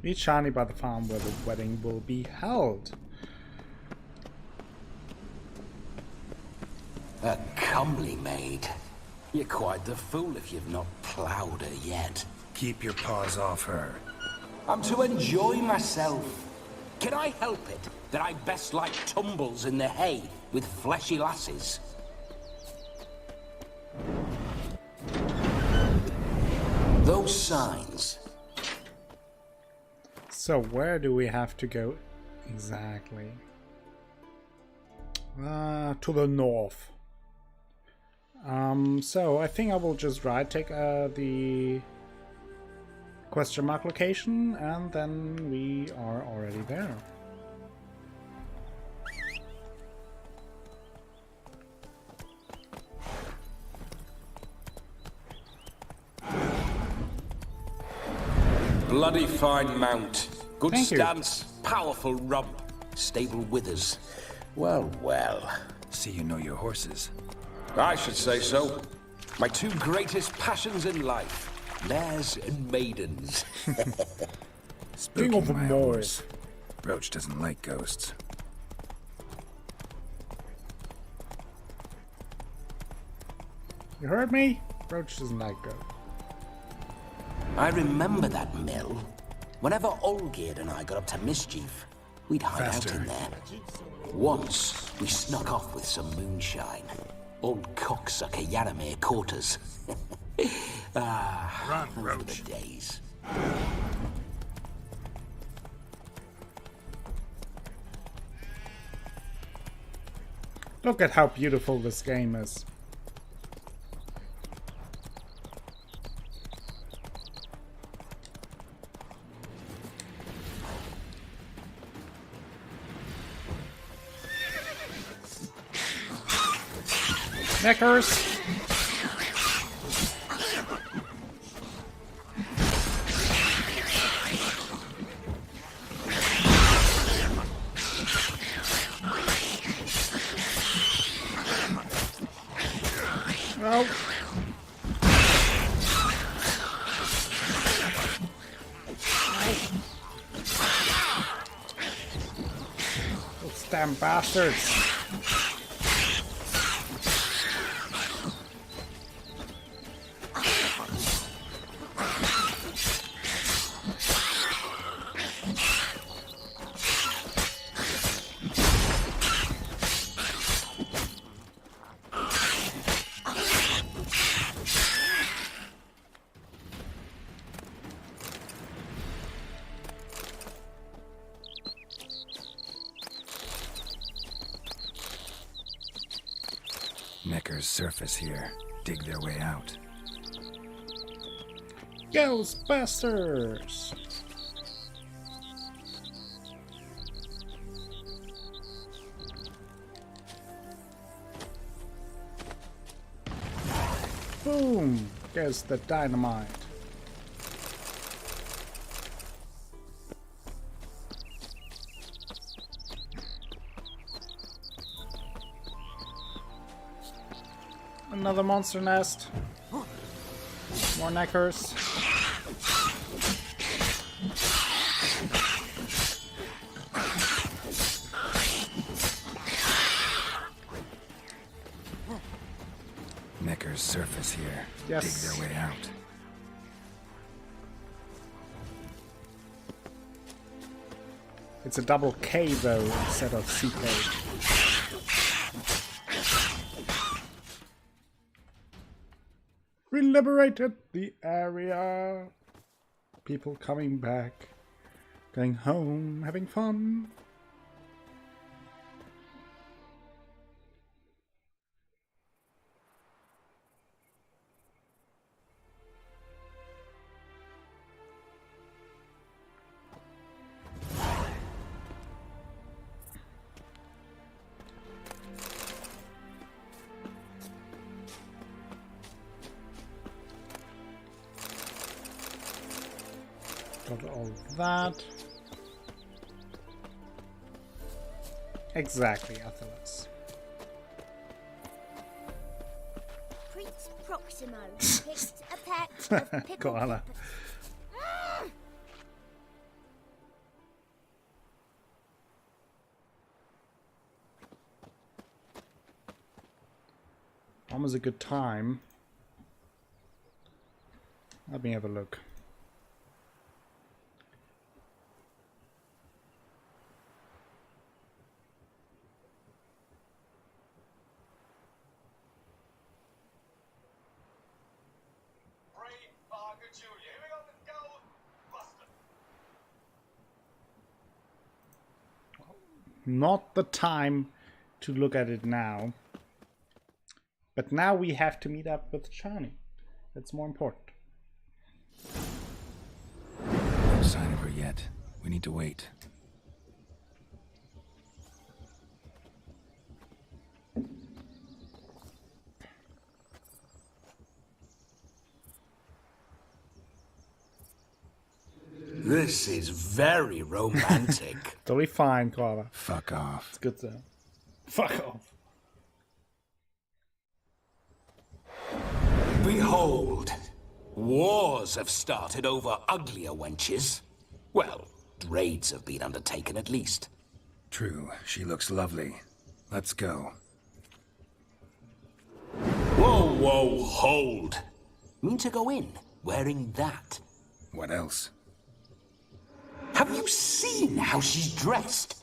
Meet Shani by the farm where the wedding will be held. A comely maid. You're quite the fool if you've not ploughed her yet. Keep your paws off her. I'm to enjoy myself. Can I help it that I best like tumbles in the hay with fleshy lasses? Those signs. So where do we have to go exactly? To the north. So I think I will just take the question mark location, and then we are already there. Bloody fine mount. Good Thank you. stance, powerful rump, stable withers. Well, well. See you know your horses. I should say so. My two greatest passions in life. Mares and maidens. Speaking of the my moors. horse, Roach doesn't like ghosts. You heard me? Roach doesn't like go. I remember that mill. Whenever Olgerd and I got up to mischief, we'd hide Faster. out in there. Once, we snuck off with some moonshine. Old cocksucker Yaramir caught us. Run, those were Roach. the days. Look at how beautiful this game is. Neckers! No. Those damn bastards. Neckers surface here. Dig their way out. Ghostbusters! Boom! There's the dynamite. Another monster nest. More neckers. Neckers surface here. Yes. Dig their way out. It's a double K though instead of CK. We liberated the area. People coming back, going home, having fun. Got all that. Exactly, Athelas. Prince Proximo picked a pack of pickled Koala. peppers. always a good time. Let me have a look. Not the time to look at it now. But now we have to meet up with Chani. That's more important. No sign of her yet. We need to wait. This is very romantic. Totally fine, Clara. Fuck off. It's good though. Fuck off. Behold, wars have started over uglier wenches. Well, raids have been undertaken at least. True, she looks lovely. Let's go. Whoa, whoa, hold. Mean to go in, wearing that? What else? Have you seen how she's dressed?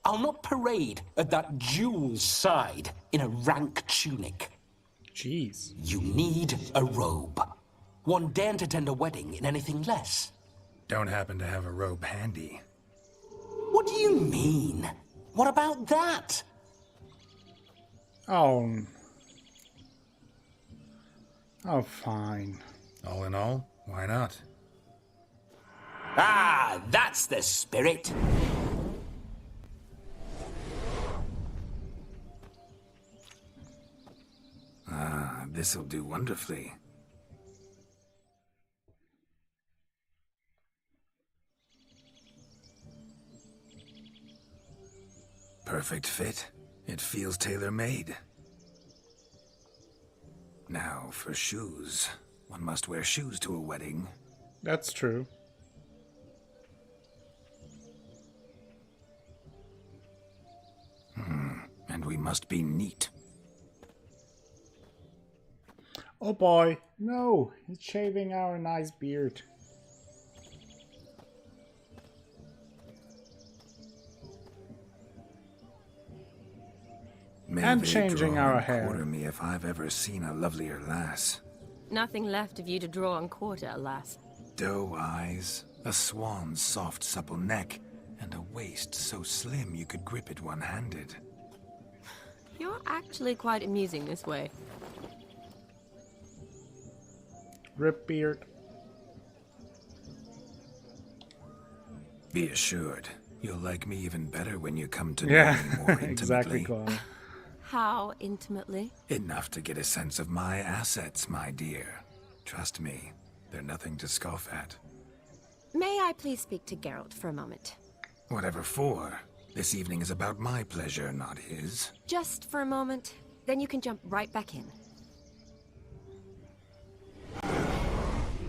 I'll not parade at that jewel's side in a rank tunic. Jeez. You need a robe. One daren't attend a wedding in anything less. Don't happen to have a robe handy. What do you mean? What about that? Oh. Oh, fine. All in all, why not? Ah, that's the spirit. Ah, this'll do wonderfully. Perfect fit. It feels tailor-made. Now, for shoes. One must wear shoes to a wedding. That's true. And we must be neat. Oh boy. No. He's shaving our nice beard. May And they changing draw our and hair. quarter me if I've ever seen a lovelier lass. Nothing left of you to draw and quarter, alas. Doe eyes, a swan's soft supple neck, and a waist so slim you could grip it one-handed. You're actually quite amusing this way. Rip beard. Be assured, you'll like me even better when you come to know Yeah, me more intimately. exactly, Clara. How intimately? Enough to get a sense of my assets, my dear. Trust me, they're nothing to scoff at. May I please speak to Geralt for a moment? Whatever for. This evening is about my pleasure, not his. Just for a moment, then you can jump right back in.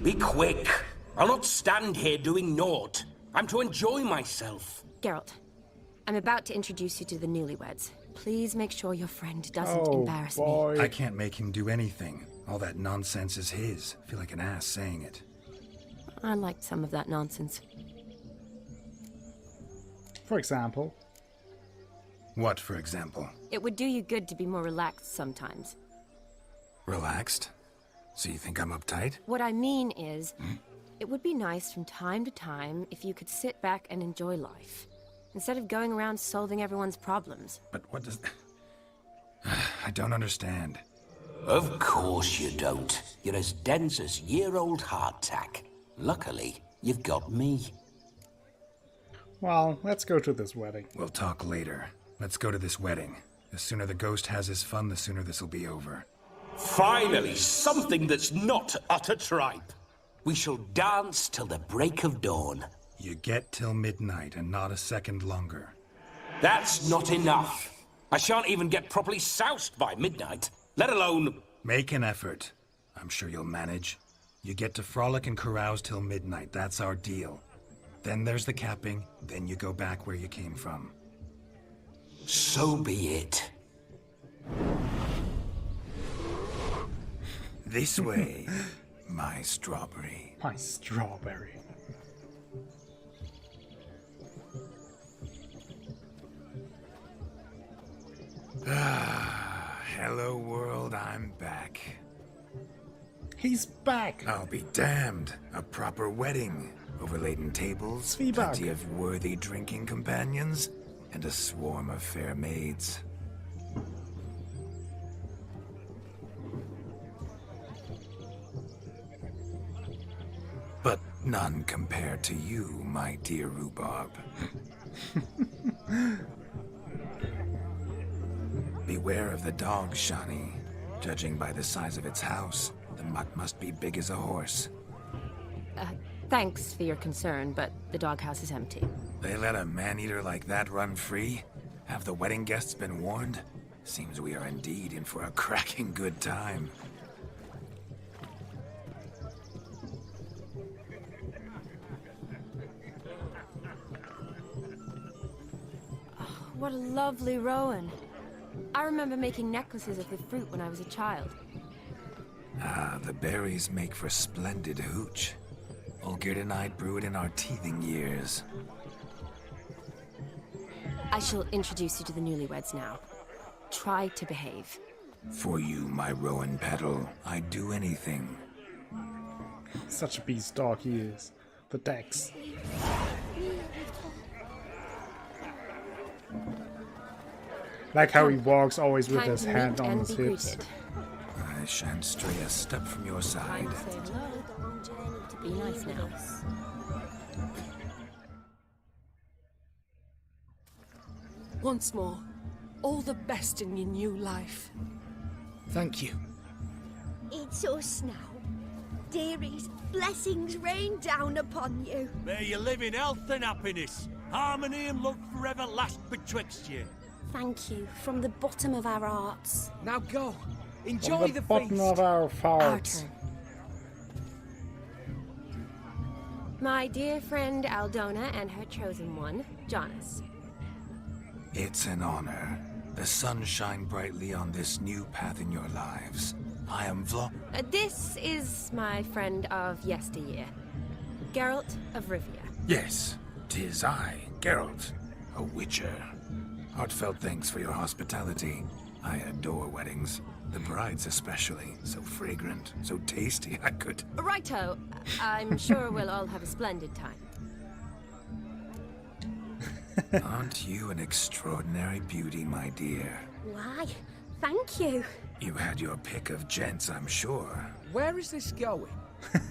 Be quick. I'll not stand here doing naught. I'm to enjoy myself. Geralt, I'm about to introduce you to the newlyweds. Please make sure your friend doesn't Oh embarrass boy. I can't make him do anything. All that nonsense is his. I feel like an ass saying it. me. I liked some of that nonsense. For example. What, for example? It would do you good to be more relaxed sometimes. Relaxed? So you think I'm uptight? What I mean is, it would be nice from time to time if you could sit back and enjoy life, instead of going around solving everyone's problems. But what does... I don't understand. Of course you don't. You're as dense as year-old hardtack. Luckily, you've got me. Well, let's go to this wedding. We'll talk later. Let's go to this wedding. The sooner the ghost has his fun, the sooner this'll be over. Finally, something that's not utter tripe. We shall dance till the break of dawn. You get till midnight and not a second longer. That's not enough. I shan't even get properly soused by midnight, let alone... Make an effort. I'm sure you'll manage. You get to frolic and carouse till midnight. That's our deal. Then there's the capping, then you go back where you came from. So be it. This way, my strawberry. My strawberry. Hello, world, I'm back. He's back! I'll be damned. A proper wedding. Overladen tables, Zwieback. plenty of worthy drinking companions, and a swarm of fair maids. But none compared to you, my dear Rhubarb. Beware of the dog, Shani. Judging by the size of its house, the mutt must be big as a horse. Thanks for your concern, but the doghouse is empty. They let a man-eater like that run free? Have the wedding guests been warned? Seems we are indeed in for a cracking good time. What a lovely rowan. I remember making necklaces of the fruit when I was a child. Ah, the berries make for splendid hooch. Olgerd and I brewed in our teething years. I shall introduce you to the newlyweds now. Try to behave. For you, my rowan petal, I'd do anything. Such a beast dog he is. The Dex. Like how he walks always with Time his to hand meet on and his be hips. greeted. I shan't stray a step from your side. Time to say hello. Be nice now. Once more, all the best in your new life. Thank you. It's us now. Dearies, blessings rain down upon you. May you live in health and happiness. Harmony and love forever last betwixt you. Thank you from the bottom of our hearts. Now go. From Enjoy the the bottom feast. of our Our farts. turn. My dear friend Aldona and her chosen one, Jonas. It's an honor. The sun shine brightly on this new path in your lives. I am This is my friend of yesteryear, Geralt of Rivia. Yes, 'tis I, Geralt, a witcher. Heartfelt thanks for your hospitality. I adore weddings. The brides especially. So fragrant, so tasty, I could... Righto, I'm sure we'll all have a splendid time. Aren't you an extraordinary beauty, my dear? Why, thank you. You had your pick of gents, I'm sure. Where is this going?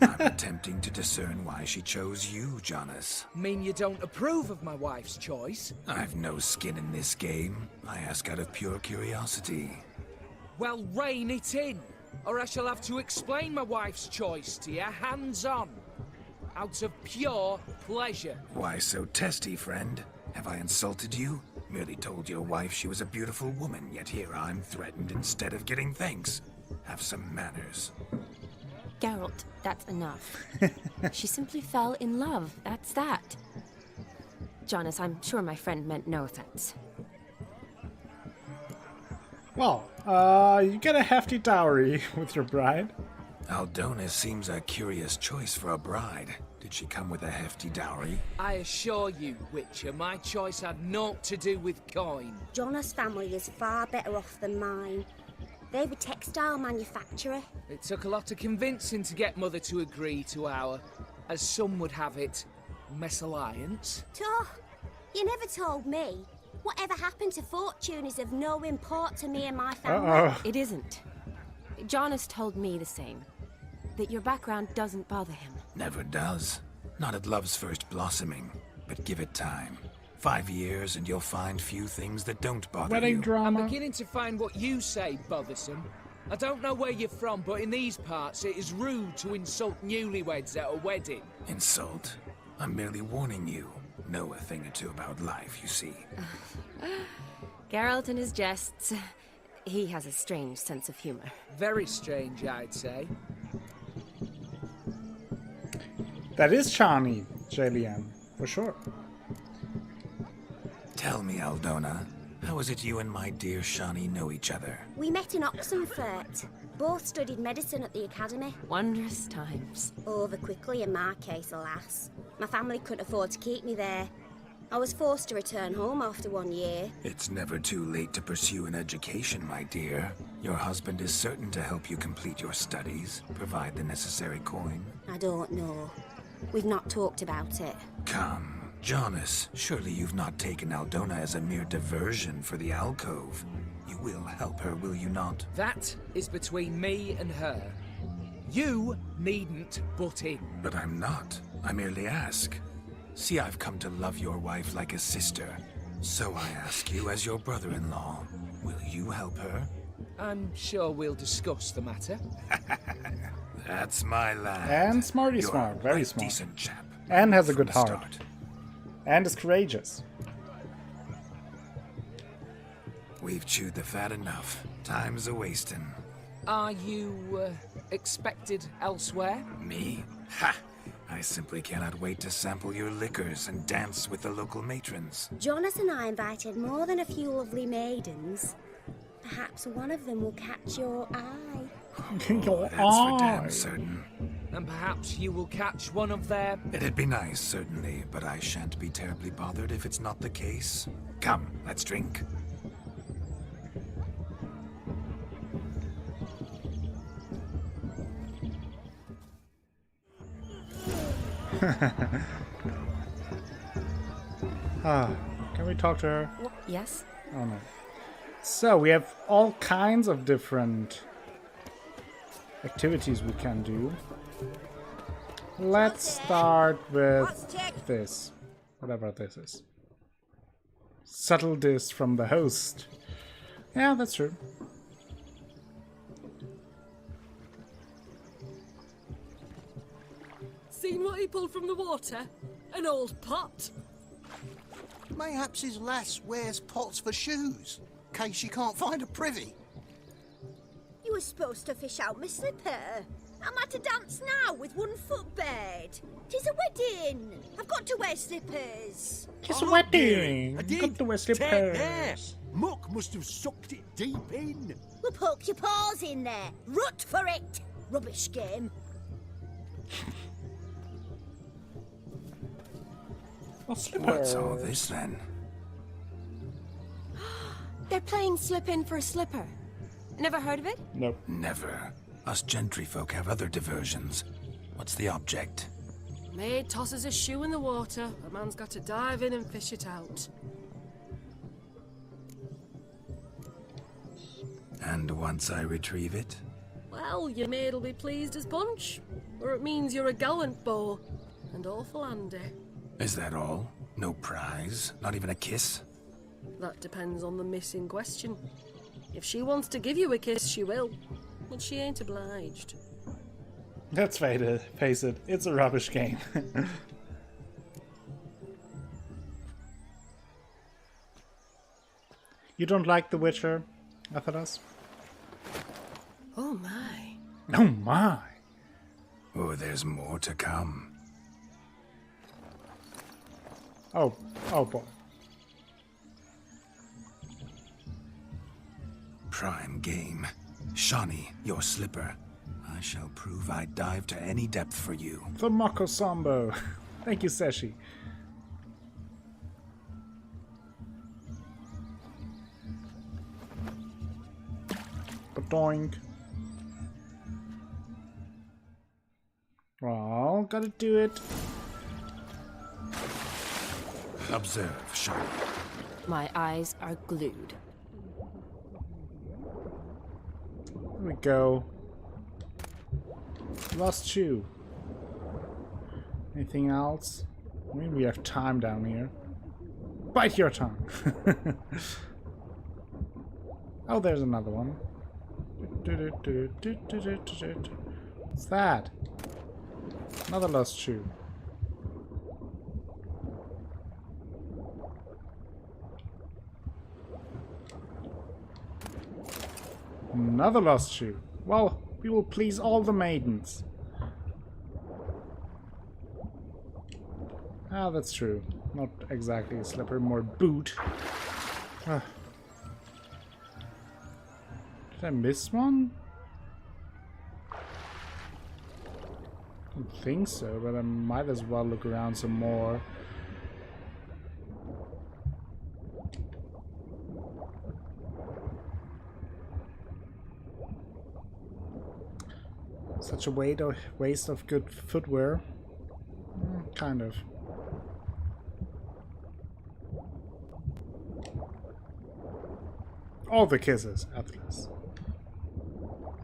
I'm attempting to discern why she chose you, Jonas. Mean you don't approve of my wife's choice? I've no skin in this game. I ask out of pure curiosity. Well, rein it in, or I shall have to explain my wife's choice to you hands-on. Out of pure pleasure. Why so testy, friend? Have I insulted you? Merely told your wife she was a beautiful woman, yet here I'm threatened instead of getting thanks. Have some manners. Geralt, that's enough. She simply fell in love, that's that. Jonas, I'm sure my friend meant no offense. Well, you get a hefty dowry with your bride. Aldona seems a curious choice for a bride. Did she come with a hefty dowry? I assure you, Witcher, my choice had naught to do with coin. Jonas' family is far better off than mine. They're a textile manufacturer. It took a lot of convincing to get Mother to agree to our, as some would have it, mesalliance. You never told me. Whatever happened to fortune is of no import to me and my family. Uh-oh. It isn't. Jonas told me the same. That your background doesn't bother him. Never does. Not at love's first blossoming. But give it time. 5 years and you'll find few things that don't bother Wedding you. drama. Beginning to find what you say bothersome. I don't know where you're from, but in these parts it is rude to insult newlyweds at a wedding. Insult? I'm merely warning you. Know a thing or two about life, you see. Geralt and his jests. He has a strange sense of humor. Very strange, I'd say. That is Chani, Jalian, for sure. Tell me, Aldona, how is it you and my dear Shani know each other? We met in Oxenfurt. Both studied medicine at the academy. Wondrous times. Over quickly in my case, alas. My family couldn't afford to keep me there. I was forced to return home after 1 year. It's never too late to pursue an education, my dear. Your husband is certain to help you complete your studies, provide the necessary coin. I don't know. We've not talked about it. Come, Jonas, surely you've not taken Aldona as a mere diversion for the alcove. You will help her, will you not? That is between me and her. You needn't butt in. But I'm not. I merely ask. See, I've come to love your wife like a sister. So I ask you, as your brother-in-law, will you help her? I'm sure we'll discuss the matter. That's my lad. And smarty You're smart, a very right smart. decent chap. And has a From good the heart. start. And is courageous. We've chewed the fat enough. Time's a-wasting. Are you expected elsewhere? Me? Ha! I simply cannot wait to sample your liquors and dance with the local matrons. Jonas and I invited more than a few lovely maidens. Perhaps one of them will catch your eye. Your That's for damn eye. certain. And perhaps you will catch one of their... It'd be nice, certainly, but I shan't be terribly bothered if it's not the case. Come, let's drink. Can we talk to her? Yes? Oh no. So, we have all kinds of different activities we can do. Let's start with this. Whatever this is. Subtle diss from the host. Yeah, that's true. Seen what he pulled from the water? An old pot. Mayhaps his lass wears pots for shoes, case she can't find a privy. You were supposed to fish out my slipper. I'm at a dance now with 1 foot bared. 'Tis a wedding. I've got to wear slippers. It's a wedding. I You did. got to wear Take slippers. there. Muck must have sucked it deep in. Well, poke your paws in there. Rut for it. Rubbish game. What's all this then? They're playing slip in for a slipper. Never heard of it? Nope. Never. Us gentry folk have other diversions. What's the object? Maid tosses a shoe in the water. A man's got to dive in and fish it out. And once I retrieve it? Well, your maid'll be pleased as punch. Or it means you're a gallant beau. And awful handy. Is that all? No prize? Not even a kiss? That depends on the miss in question. If she wants to give you a kiss, she will. But she ain't obliged. Let's face it, it's a rubbish game. You don't like The Witcher, Atheros? Oh my. Oh my! Oh, there's more to come. Oh boy. Prime game. Shawnee, your slipper. I shall prove I dive to any depth for you. The Mako Sambo. Thank you, Seshi. Badoink. Well, gotta do it. Observe, Shawnee. My eyes are glued. There we go. Lost shoe. Anything else? I mean, we have time down here. Bite your tongue. Oh, there's another one. What's that? Another lost shoe. Another lost shoe. Well, we will please all the maidens. Ah, that's true. Not exactly a slipper, more boot. Ah. Did I miss one? don't think so, but I might as well look around some more. Such a waste of good footwear. Kind of. All the kisses, Atlas.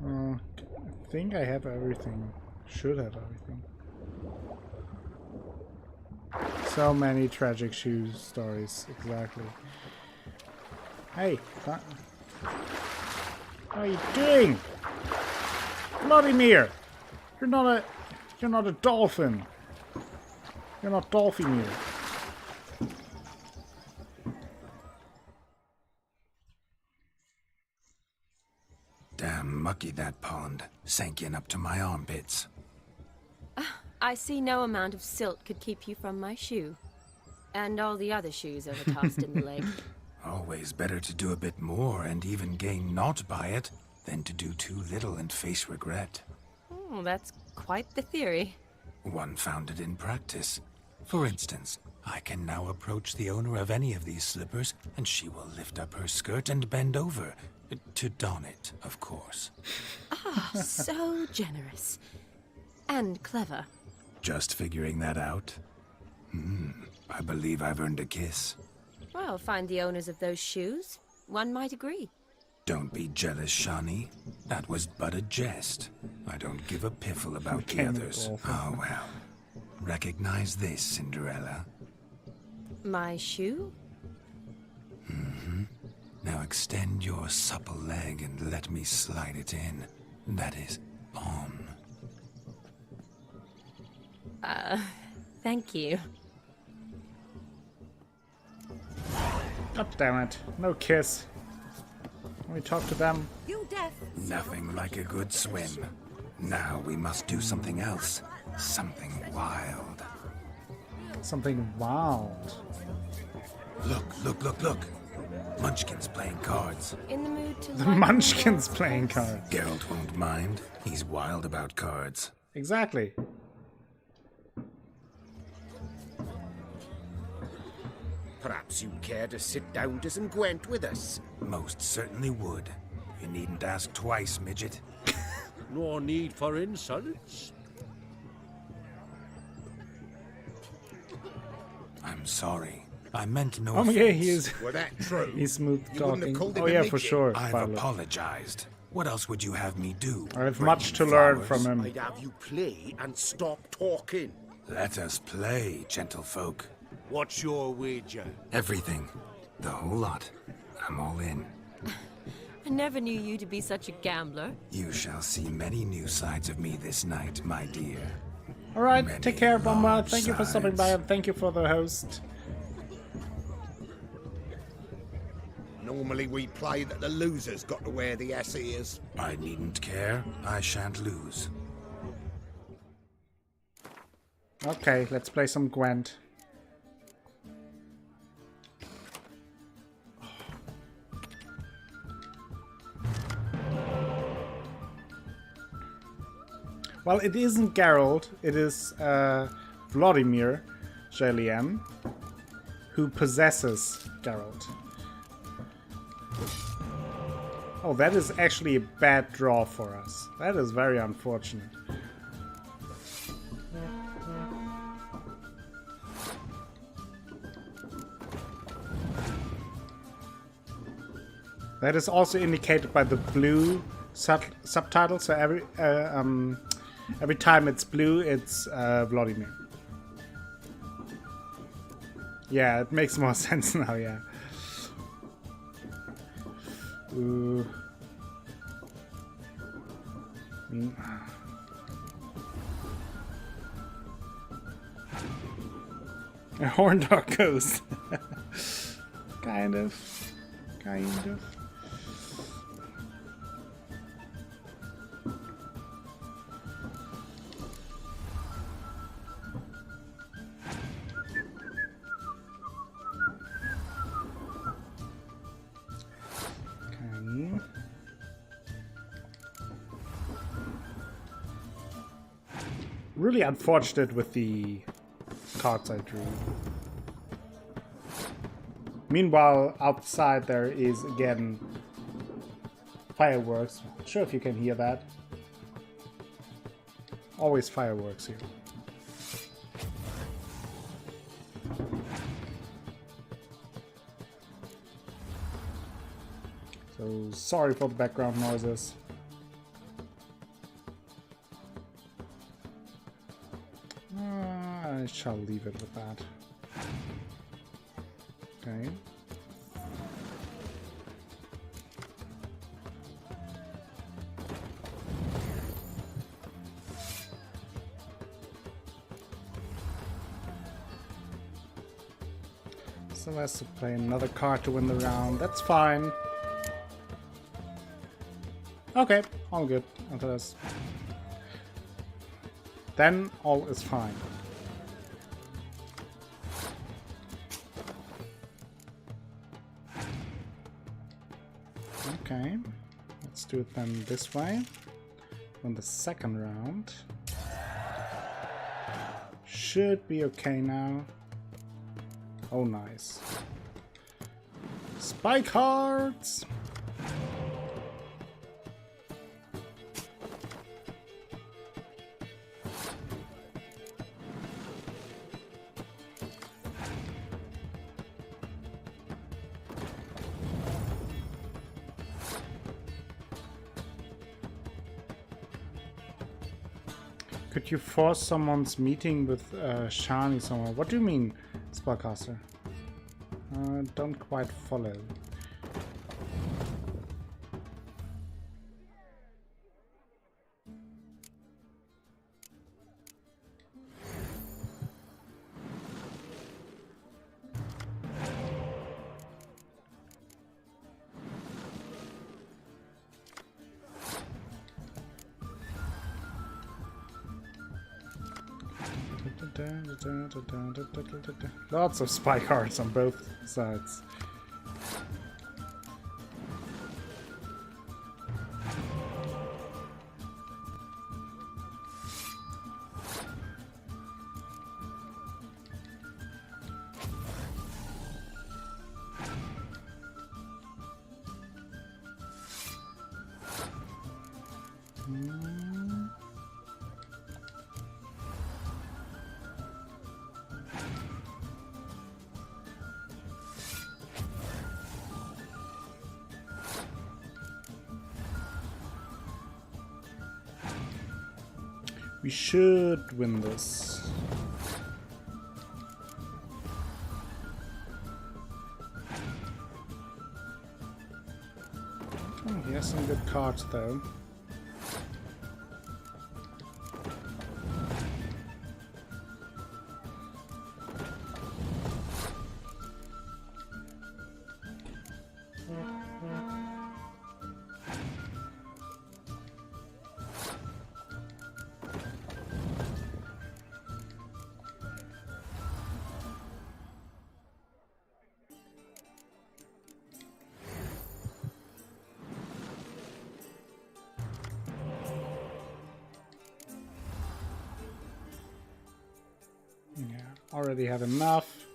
I think I have everything. Should have everything. So many tragic shoe stories, exactly. Hey, what are you doing? Vladimir! You're not a dolphin. You're not Dolphimir. Damn mucky, that pond. Sank in up to my armpits. I see no amount of silt could keep you from my shoe. And all the other shoes overtossed in the lake. Always better to do a bit more and even gain naught by it than to do too little and face regret. Oh, that's quite the theory. One founded in practice. For instance, I can now approach the owner of any of these slippers, and she will lift up her skirt and bend over. To don it, of course. Ah, so generous. And clever. Just figuring that out? I believe I've earned a kiss. Well, find the owners of those shoes. One might agree. Don't be jealous, Shani. That was but a jest. I don't give a piffle about the others. Oh, well. Recognize this, Cinderella. My shoe? Now extend your supple leg and let me slide it in. That is, on. Thank you. God damn it. No kiss. Can we talk to them? You deaf. Nothing like a good swim. Now we must do something else. Something wild. Something wild. Look. Munchkin's playing cards. In the mood to The like Munchkin's playing cards. Geralt won't mind. He's wild about cards. Exactly. Perhaps you'd care to sit down to some Gwent with us. Most certainly would. You needn't ask twice, midget. No need for insults. I'm sorry. I meant no Oh offense. yeah, he is. Were that true? He's smooth You wouldn't have talking. called him Oh a yeah, for midget? sure. I've Violet. apologized. What else would you have me do? I have Bring much me to learn flowers? from him. I'd have you play and stop talking. Let us play, gentlefolk. What's your wager? Everything. The whole lot. I'm all in. I never knew you to be such a gambler. You shall see many new sides of me this night, my dear. Alright, Many take care, Bomba. long Thank you for stopping by sides. and thank you for the host. Normally we play that the loser's got to wear the ass ears. I needn't care. I shan't lose. Okay, let's play some Gwent. Well, it isn't Geralt, it is Vladimir Jelien, who possesses Geralt. Oh, that is actually a bad draw for us. That is very unfortunate. That is also indicated by the blue subtitle. So every time it's blue, it's Vladimir. Yeah, it makes more sense now. Yeah. Ooh. A horn dog ghost. Kind of. Really unfortunate with the cards I drew. Meanwhile, outside there is again fireworks. Not sure if you can hear that. Always fireworks here. So sorry for the background noises. I shall leave it with that. Okay. So has to play another card to win the round. That's fine. Okay, all good. Until this. Then all is fine. Okay, let's do it then this way. On the second round. Should be okay now. Oh, nice. Spy cards! Could you force someone's meeting with Shani somewhere? What do you mean, Spellcaster? Don't quite follow. Lots of spy cards on both sides. We should win this. Oh, he has some good cards though. Already had enough.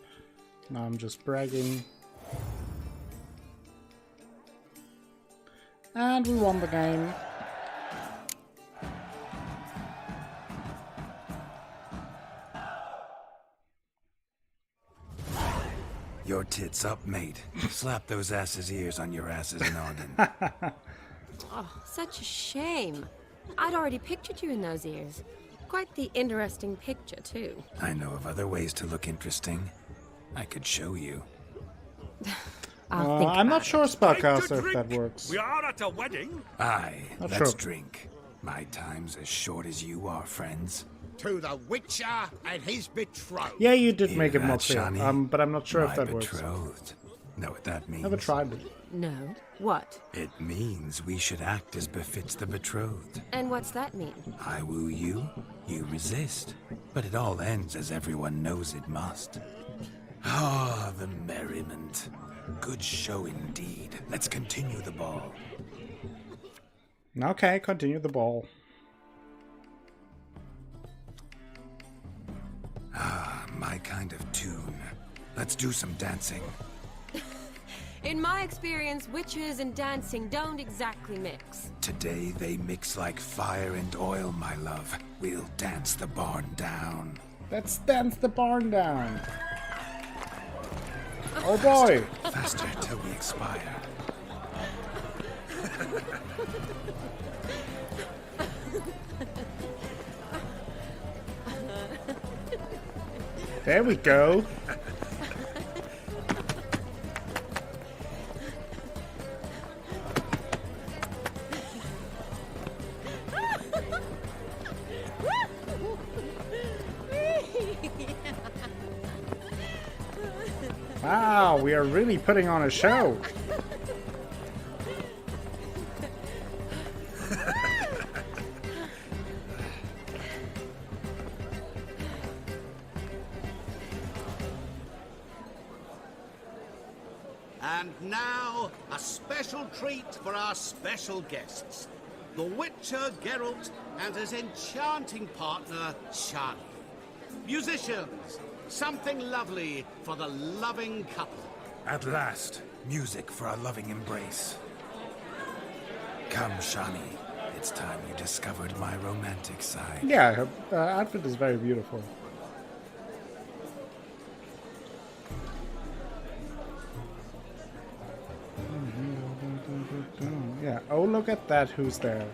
Now I'm just bragging. And we won the game. Your tits up, mate. Slap those asses' ears on your ass's noggin. Oh, such a shame. I'd already pictured you in those ears. Quite the interesting picture, too. I know of other ways to look interesting. I could show you. I'm not sure, Spellcaster, if that works. We are at a wedding. Aye, Not let's sure. drink. My time's as short as you are, friends. To the Witcher and his betrothed. Yeah, you did make it Hear more that, clear. Shani? But I'm not sure if My that works. betrothed. Know what that means? Never tried it. No. What? It means we should act as befits the betrothed. And what's that mean? I woo you, you resist. But it all ends as everyone knows it must. Ah, the merriment. Good show indeed. Let's continue the ball. Okay, continue the ball. my kind of tune. Let's do some dancing. In my experience, witches and dancing don't exactly mix. Today they mix like fire and oil, my love. We'll dance the barn down. Let's dance the barn down. Oh boy! Faster till we expire. There we go. Wow, we are really putting on a show. And now, a special treat for our special guests. The Witcher Geralt and his enchanting partner, Shani. Musicians, something lovely for the loving couple. At last, music for our loving embrace. Come, Shani. It's time you discovered my romantic side. Yeah, her outfit is very beautiful. Yeah, oh look at that, who's there?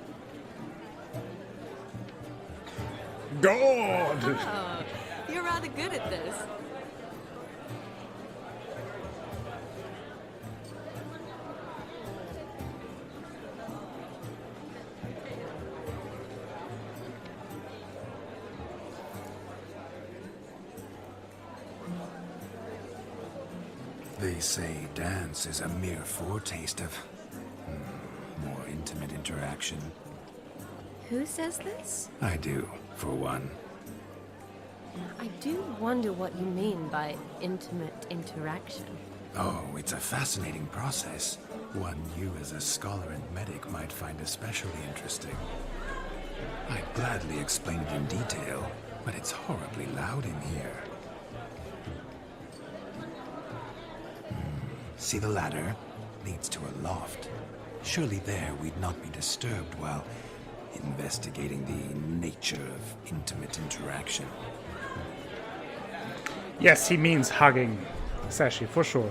God! Oh, you're rather good at this. They say dance is a mere foretaste of more intimate interaction. Who says this? I do, for one. I do wonder what you mean by intimate interaction. Oh, it's a fascinating process. One you as a scholar and medic might find especially interesting. I'd gladly explain it in detail, but it's horribly loud in here. See the ladder? Leads to a loft. Surely there we'd not be disturbed while investigating the nature of intimate interaction. Yes, he means hugging. Sashi, for sure.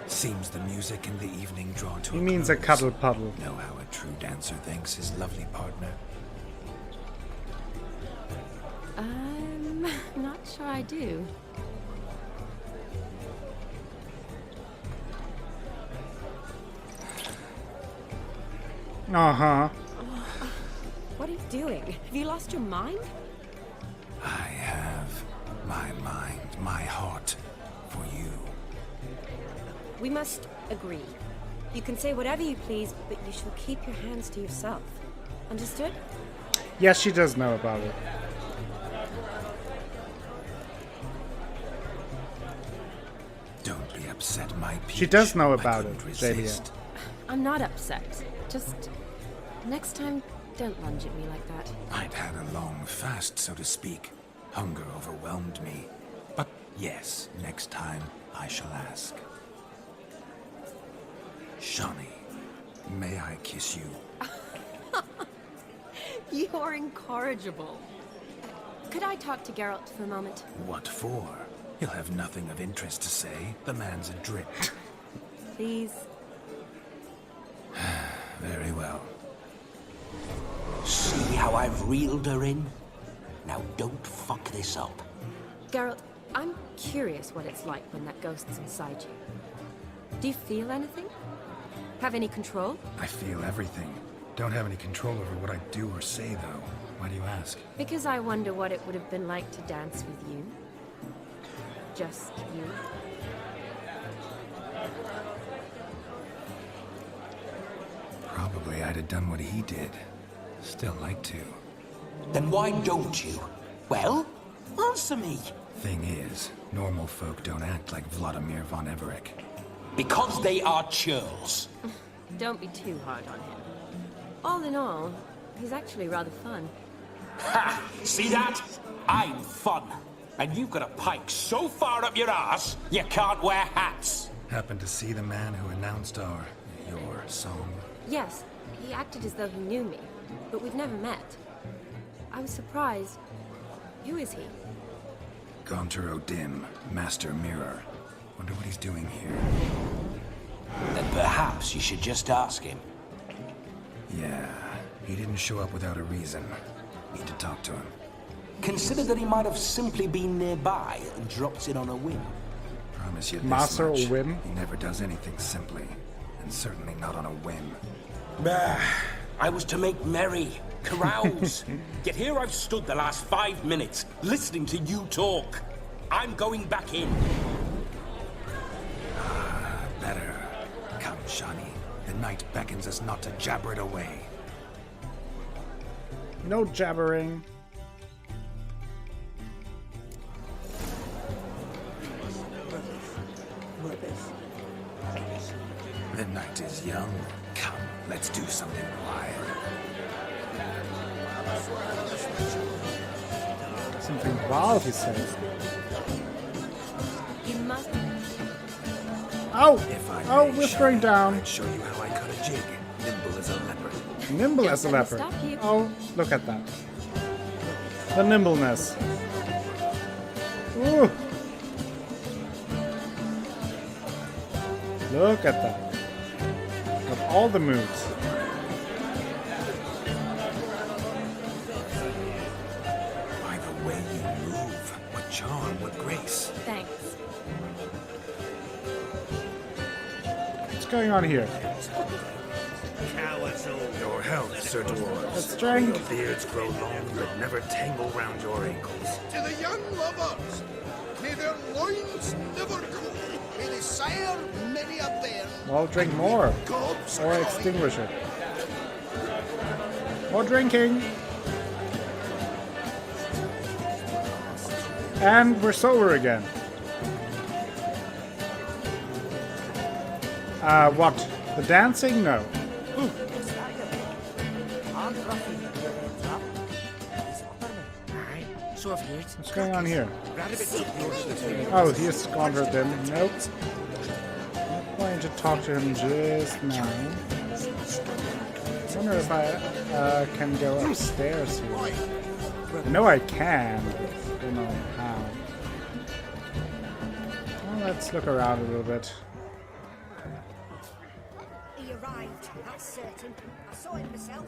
Seems the music in the evening drawn to He a means a close. cuddle puddle. Know how a true dancer thanks his lovely partner? I'm not sure I do. Uh-huh. What are you doing? Have you lost your mind? I have my mind, my heart for you. We must agree. You can say whatever you please, but you shall keep your hands to yourself. Understood? Yes, she does know about it. Don't be upset, my peach. She does know I about it, couldn't Jadia. resist. I'm not upset. Just next time, don't lunge at me like that. I'd had a long fast, so to speak. Hunger overwhelmed me. But yes, next time I shall ask. Shani, may I kiss you? You're incorrigible. Could I talk to Geralt for a moment? What for? He'll have nothing of interest to say. The man's adrift. Please. Very well. See how I've reeled her in? Now don't fuck this up. Geralt, I'm curious what it's like when that ghost's inside you. Do you feel anything? Have any control? I feel everything. Don't have any control over what I do or say, though. Why do you ask? Because I wonder what it would have been like to dance with you. Just you. Probably I'd have done what he did. Still like to. Then why don't you? Well, answer me. Thing is, normal folk don't act like Vladimir von Everec. Because they are churls. Don't be too hard on him. All in all, he's actually rather fun. Ha! See that? I'm fun. And you've got a pike so far up your arse, you can't wear hats. Happened to see the man who announced your song? Yes, he acted as though he knew me, but we've never met. I was surprised. Who is he? Gaunter O'Dim, Master Mirror. Wonder what he's doing here. Then perhaps you should just ask him. Yeah, he didn't show up without a reason. Need to talk to him. Consider that he might have simply been nearby and dropped in on a whim. Promise you this Master much. whim? He never does anything simply, and certainly not on a whim. Bah, I was to make merry, carouse. Yet here I've stood the last 5 minutes, listening to you talk. I'm going back in. Better. Come, Shani. The night beckons us not to jabber it away. No jabbering. The night is young. Come, let's do something wild. Something wild, he says. You must... Oh! If I Oh, may, whispering Shani, down. I'd show you how I cut a jig, nimble as a leopard. Nimble as a Don't let me leopard. stop you. Oh, look at that. The nimbleness. Ooh. Look at that. Got all the moves. By the way you move, what charm, what grace. Thanks. What's going on here? Cowards all. Your health, Sir Dwarves. Let's drink. Your beards grow long, but never tangle round your ankles. To the young lovers, may their loins never grow. May they sire many a bear. Well, drink more. Gobs Or extinguish it. More drinking. And we're sober again. What? The dancing? No. What's going on here? Oh, he has squandered them. Nope. Not going to talk to him just now. I wonder if I can go upstairs here. I know I can, but don't know how. Well, let's look around a little bit. He arrived, that's certain. I saw him myself.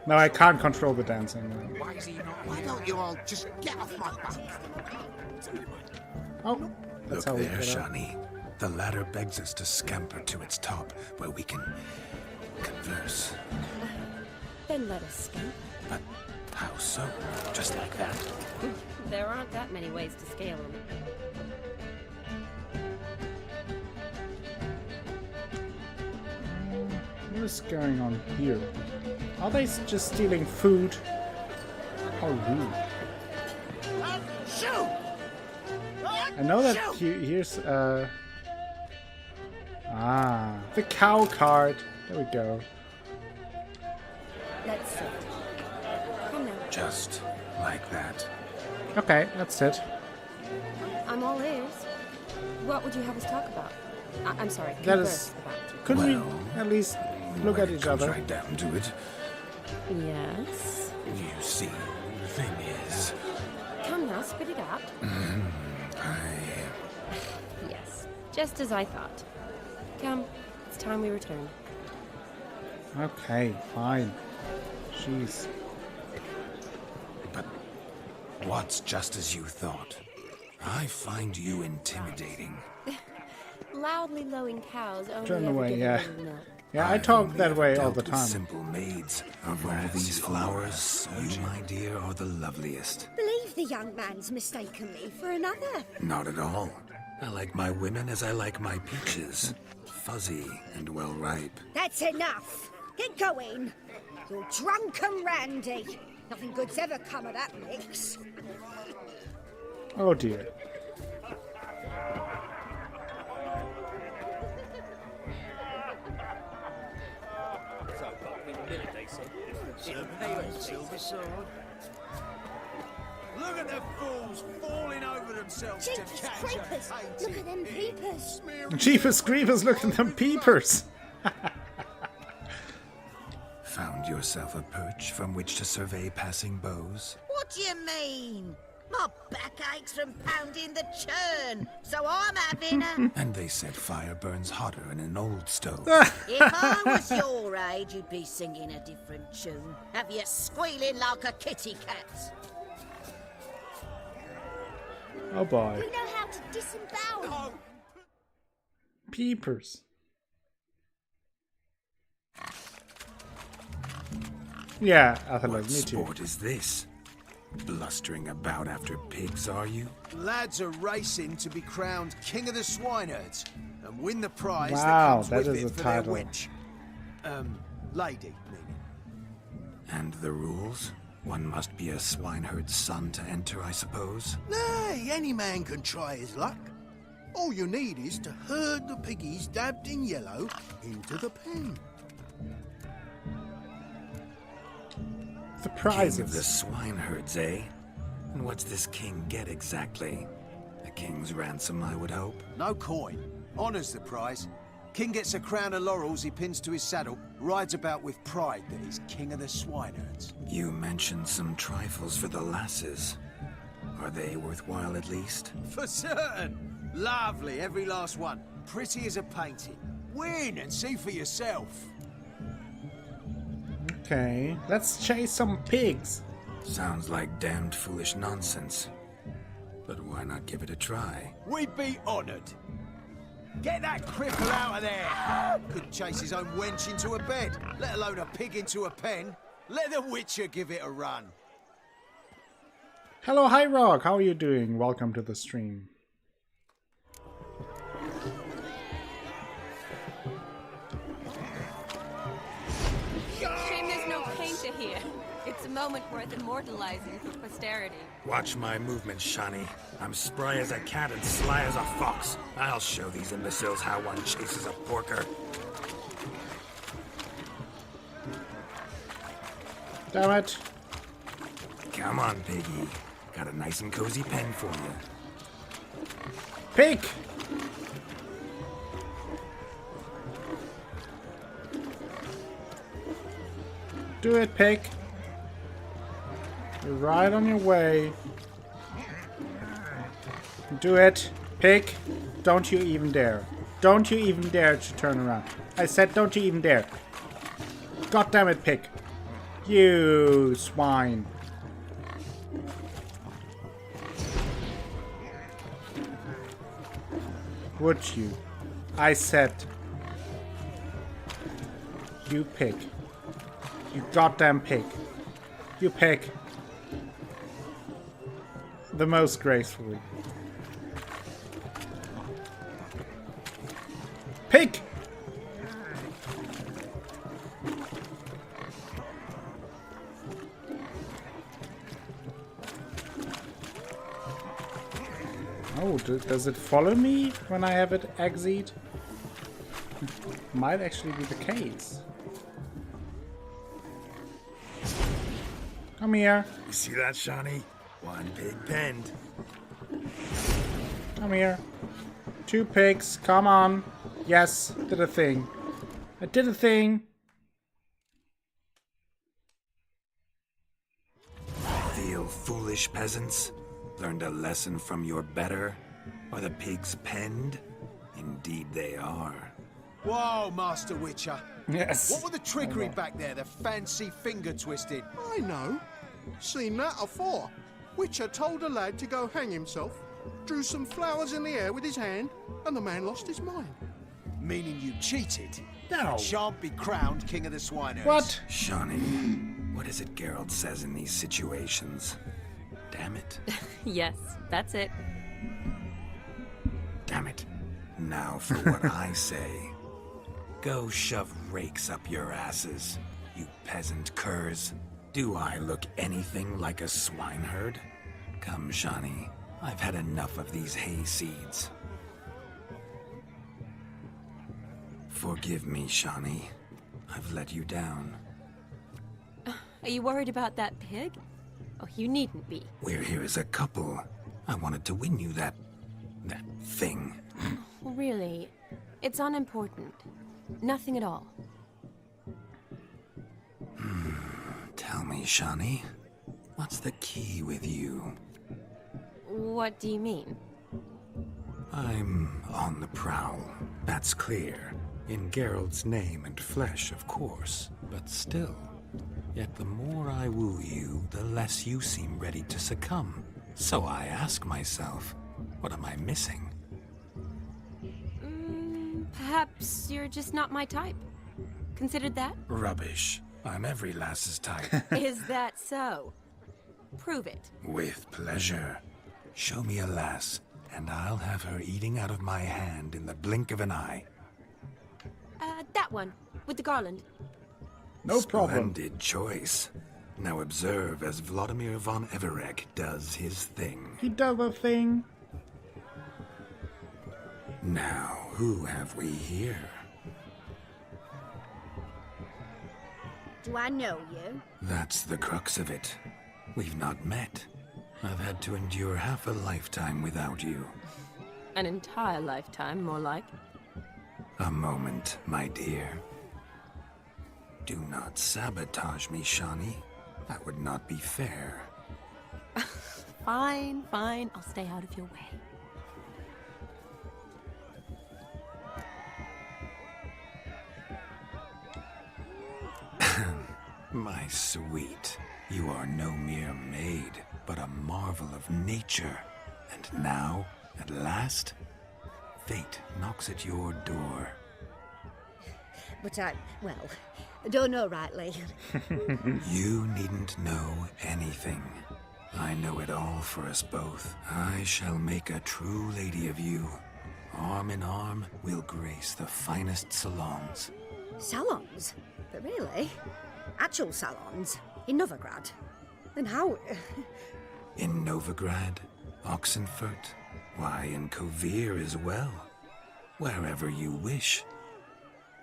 No, I can't control the dancing. Why don't you all just get off my back? Oh, that's Look how we there, get up. Shani. The ladder begs us to scamper to its top, where we can converse. Then let us scamper. But how so? Just like that? There aren't that many ways to scale them. What is going on here? Are they just stealing food? How rude. I know that here's the cow cart. There we go. Let's sit. Come now. Just like that. Okay, that's it. I'm all ears. What would you have us talk about? I'm sorry, That converse is. about. Could Well, we at least look when at it each comes other? right down to it. Yes? You see, the thing is, Come now, spit it out. Yes, just as I thought. Come, it's time we return. Okay, fine. Jeez. But what's just as you thought? I find you intimidating. Loudly lowing cows only Turn ever away, give a yeah. little milk. Yeah, I I've talk only that ever way all dealt the with time. Simple maids. Of all these flowers, you, my dear, are the loveliest. Believe the young man's mistaken me for another. Not at all. I like my women as I like my peaches. Fuzzy and well ripe. That's enough. Get going. You're drunken Randy. Nothing good's ever come of that mix. Oh dear. Silver sword. Look at the fools falling over themselves to Jeepers catch creepers! a painting. Look at them peepers! Jeepers creepers, look at them peepers! Found yourself a perch from which to survey passing beaux? What do you mean? My back aches from pounding the churn, so I'm having a... And they said fire burns hotter in an old stove. If I was your age, you'd be singing a different tune. Have you squealing like a kitty cat? Oh boy. We know how to disembowel. Peepers. Yeah, Athalos, me too. What sport is this? Blustering about after pigs, are you? Lads are racing to be crowned King of the Swineherds and win the prize Wow, that comes that with is it a for title. their witch. Lady, meaning. And the rules? One must be a swineherd's son to enter, I suppose? Nay, any man can try his luck. All you need is to herd the piggies dabbed in yellow into the pen. The King prizes. of the swineherds, eh? And what's this king get exactly? A king's ransom, I would hope. No coin. Honours the prize. King gets a crown of laurels he pins to his saddle, rides about with pride that he's king of the swineherds. You mentioned some trifles for the lasses. Are they worthwhile at least? For certain. Lovely, every last one. Pretty as a painting. Win and see for yourself. Okay, let's chase some pigs. Sounds like damned foolish nonsense. But why not give it a try? We'd be honoured. Get that cripple out of there! Couldn't chase his own wench into a bed, let alone a pig into a pen. Let the Witcher give it a run. Hello, High Rock, how are you doing? Welcome to the stream. Shame there's no painter here. It's a moment worth immortalizing for posterity. Watch my movements, Shani. I'm spry as a cat and sly as a fox. I'll show these imbeciles how one chases a porker. Damn it. Come on, piggy. Got a nice and cozy pen for you. Pig! Do it, pig. You're right on your way. Do it, pig. Don't you even dare. Don't you even dare to turn around. I said don't you even dare. God damn it, pig. You swine. Would you? I said. You pig. You goddamn pig. You pig. The most gracefully. Pig! Oh, does it follow me when I have it exit? Might actually be the case. Come here. You see that, Shani? One pig penned. Come here. 2 pigs. Come on. Yes, did a thing. I did a thing. Feel foolish, peasants? Learned a lesson from your better? Are the pigs penned? Indeed they are. Whoa, Master Witcher. Yes. What were the trickery back there, the fancy finger twisting? I know. Seen that afore. Witcher told a lad to go hang himself, drew some flowers in the air with his hand, and the man lost his mind. Meaning you cheated? No. Shan't be crowned King of the Swineherds. What? Shani, what is it Geralt says in these situations? Damn it. Yes, that's it. Damn it. Now for what I say. Go shove rakes up your asses, you peasant curs. Do I look anything like a swineherd? Come, Shani. I've had enough of these hay seeds. Forgive me, Shani. I've let you down. Are you worried about that pig? Oh, you needn't be. We're here as a couple. I wanted to win you that thing. Really, it's unimportant. Nothing at all. Tell me, Shani, what's the key with you? What do you mean? I'm on the prowl. That's clear. In Geralt's name and flesh, of course. But still. Yet the more I woo you, the less you seem ready to succumb. So I ask myself, what am I missing? Perhaps you're just not my type. Considered that? Rubbish. I'm every lass's type. Is that so? Prove it. With pleasure. Show me a lass, and I'll have her eating out of my hand in the blink of an eye. That one, with the garland. No problem. Splendid choice. Now observe as Vladimir von Everec does his thing. He does a thing. Now, who have we here? Do I know you? That's the crux of it. We've not met. I've had to endure half a lifetime without you. An entire lifetime, more like. A moment, my dear. Do not sabotage me, Shani. That would not be fair. Fine, fine. I'll stay out of your way. My sweet, you are no mere maid, but a marvel of nature. And now, at last, fate knocks at your door. But I don't know rightly. You needn't know anything. I know it all for us both. I shall make a true lady of you. Arm in arm, we'll grace the finest salons. Salons? But really? Actual salons? In Novigrad? Then how... In Novigrad, Oxenfurt, why, in Kovir as well. Wherever you wish.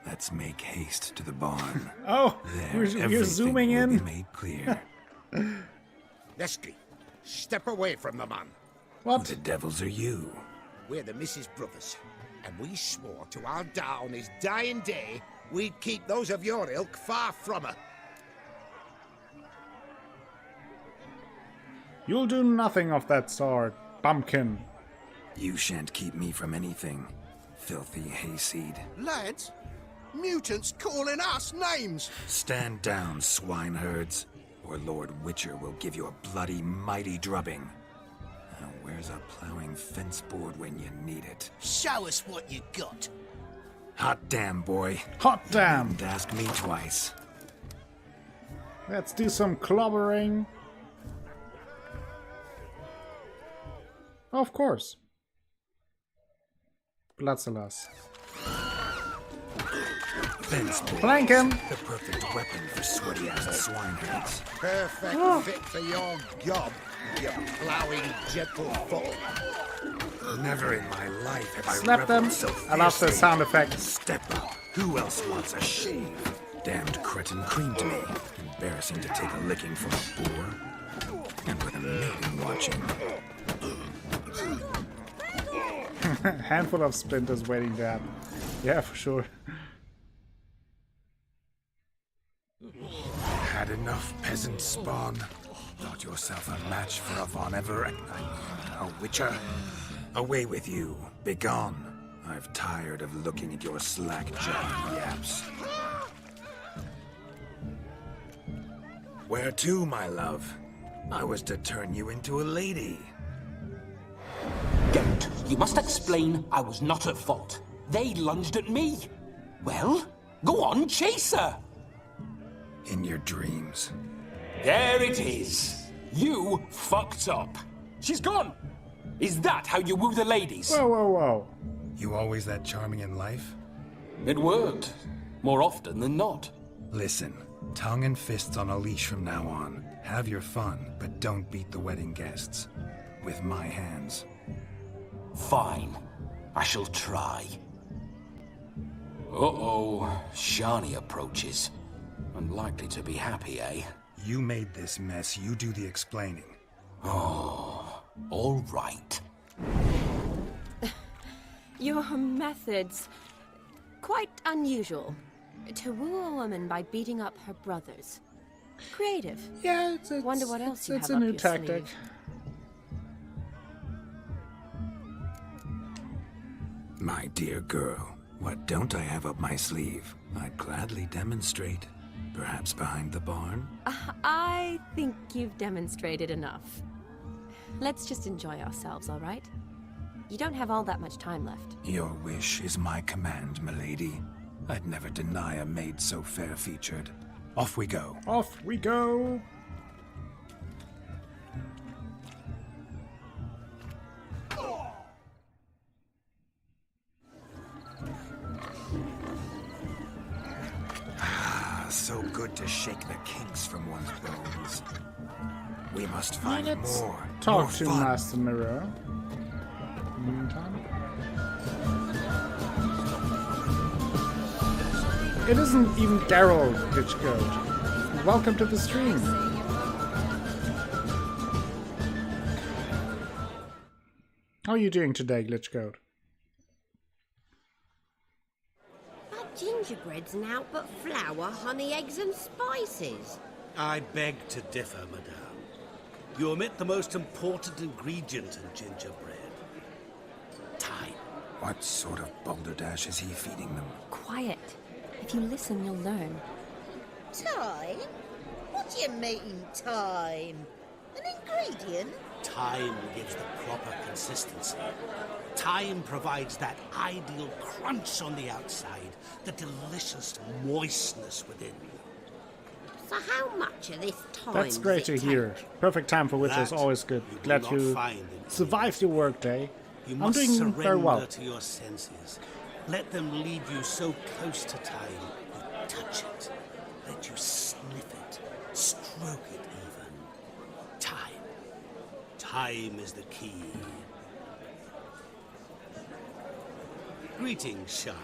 Let's make haste to the barn. Oh, there, you're zooming in. Will be made clear. Lesky, step away from the man. What? The devils are you? We're the Mrs. Brothers, and we swore to our da on his dying day we'd keep those of your ilk far from her. You'll do nothing of that sort, bumpkin. You shan't keep me from anything, filthy hayseed. Lads, mutants calling us names. Stand down, swineherds, or Lord Witcher will give you a bloody mighty drubbing. Now, where's a plowing fence board when you need it? Show us what you got. Hot damn, boy. Hot damn. Don't ask me twice. Let's do some clobbering. Of course. Bloodsalas. Fence board. Flank him. The perfect weapon for sweaty-ass swineherds. Perfect fit for your gob, you plowing gentle foot. Never in my life have I Slap them. reveled so I love the fiercely. sound effect. Step up. Who else wants a shave? Damned cretin creamed me. Embarrassing to take a licking from a boar. And with a maiden watching. Handful of splinters waiting there. Yeah, for sure. Had enough, peasant spawn. Thought yourself a match for a Von Everett. A Witcher. Away with you. Begone. I've tired of looking at your slack-jawed yaps. Where to, my love? I was to turn you into a lady. Geralt, you must explain I was not at fault. They lunged at me. Well, go on, chase her. In your dreams. There it is. You fucked up. She's gone. Is that how you woo the ladies? Whoa, whoa, whoa. You always that charming in life? It worked. More often than not. Listen, tongue and fists on a leash from now on. Have your fun, but don't beat the wedding guests. With my hands. Fine. I shall try. Uh-oh. Shani approaches. Unlikely to be happy, eh? You made this mess. You do the explaining. Oh, all right. Your methods... quite unusual. To woo a woman by beating up her brothers. Creative. Yeah, it's Wonder what else you it's have a up new your tactic. sleeve. My dear girl, what don't I have up my sleeve? I'd gladly demonstrate. Perhaps behind the barn? I think you've demonstrated enough. Let's just enjoy ourselves, all right? You don't have all that much time left. Your wish is my command, milady. I'd never deny a maid so fair-featured. Off we go. Off we go. So good to shake the kinks from one's bones. We must find Let's more. talk more to fun. Master Mirror. In the meantime. It isn't even Geralt, Glitchgoat. Welcome to the stream. How are you doing today, Glitchgoat? Gingerbread's naught but flour, honey, eggs and spices. I beg to differ, madame. You omit the most important ingredient in gingerbread. Time. What sort of balderdash is he feeding them? Quiet. If you listen, you'll learn. Time? What do you mean, time? An ingredient? Time gives the proper consistency. Time provides that ideal crunch on the outside, the delicious moistness within. So how much of this time? That's great to hear. Perfect time for Witcher is That always good. you will Glad not you find in survived your workday. You I'm must doing surrender very well. to your senses. Let them lead you so close to time, you touch it. Let you sniff it, stroke it even. Time. Time is the key. Greetings, Shani.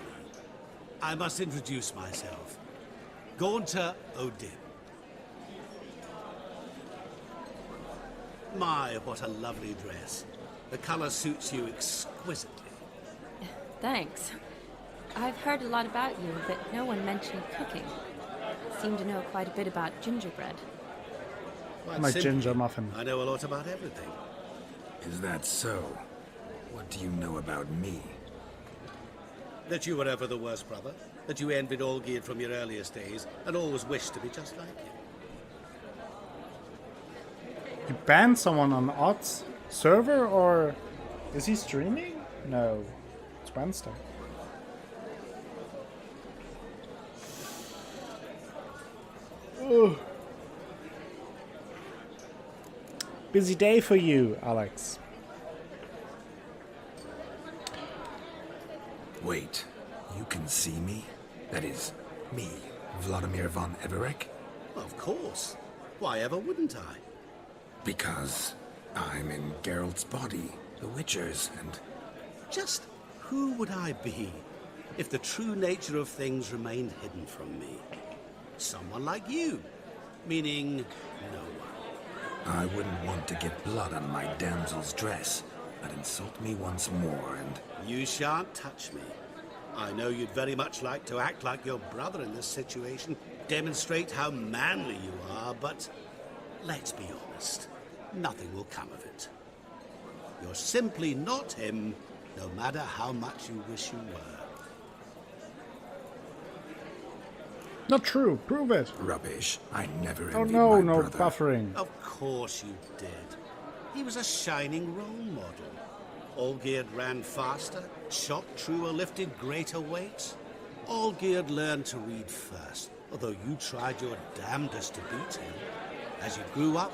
I must introduce myself. Gaunter Odin. My, what a lovely dress. The color suits you exquisitely. Thanks. I've heard a lot about you, but no one mentioned cooking. Seem to know quite a bit about gingerbread. Quite My simply, ginger muffin. I know a lot about everything. Is that so? What do you know about me? That you were ever the worst brother. That you envied Olgierd from your earliest days and always wished to be just like him. You banned someone on Odds server, or is he streaming? No, it's Wednesday. Ugh. Busy day for you, Alex. Wait, you can see me? That is, me, Vladimir von Everec? Of course. Why ever wouldn't I? Because I'm in Geralt's body, the Witcher's, and... Just who would I be if the true nature of things remained hidden from me? Someone like you. Meaning, no one. I wouldn't want to get blood on my damsel's dress. That'd insult me once more, and... You shan't touch me. I know you'd very much like to act like your brother in this situation, demonstrate how manly you are, but let's be honest, nothing will come of it. You're simply not him, no matter how much you wish you were. Not true. Prove it. Rubbish. I never Oh envied no, my no brother. buffering. Of course you did. He was a shining role model. Olgierd ran faster, shot truer, lifted greater weights. Olgierd learned to read first, although you tried your damnedest to beat him. As you grew up,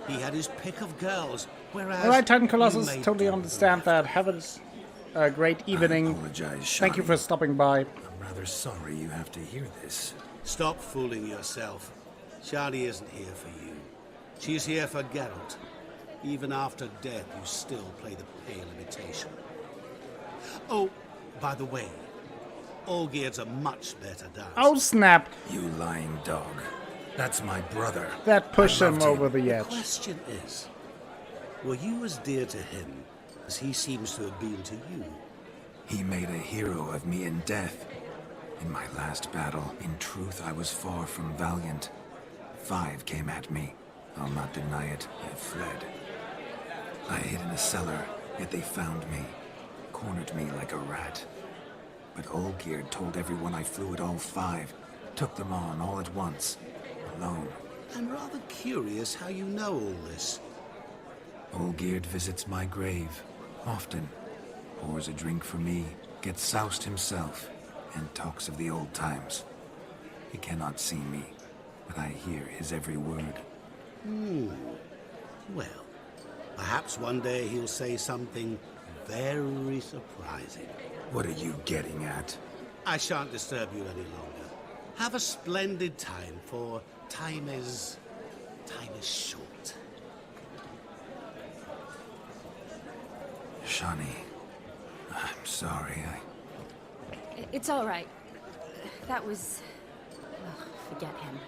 he had his pick of girls, whereas... Alright, Titan you Colossus, made totally do understand that. Have a great evening. I apologize, Thank you Shani. for stopping by. I'm rather sorry you have to hear this. Stop fooling yourself. Shani isn't here for you. She's here for Geralt. Even after death, you still play the pale imitation. Oh, by the way, Olgierd's a much better dancer. Oh snap! You lying dog. That's my brother. That pushed I him loved him. over the The edge. question is, were you as dear to him as he seems to have been to you? He made a hero of me in death. In my last battle, in truth, I was far from valiant. 5 came at me. I'll not deny it. I fled. I hid in a cellar, yet they found me. Cornered me like a rat. But Olgierd told everyone I flew at all 5. Took them on all at once. Alone. I'm rather curious how you know all this. Olgierd visits my grave. Often. Pours a drink for me. Gets soused himself. And talks of the old times. He cannot see me. But I hear his every word. Well, perhaps one day he'll say something very surprising. What are you getting at? I shan't disturb you any longer. Have a splendid time, for time is short. Shani, I'm sorry. It's all right. That was... oh, forget him.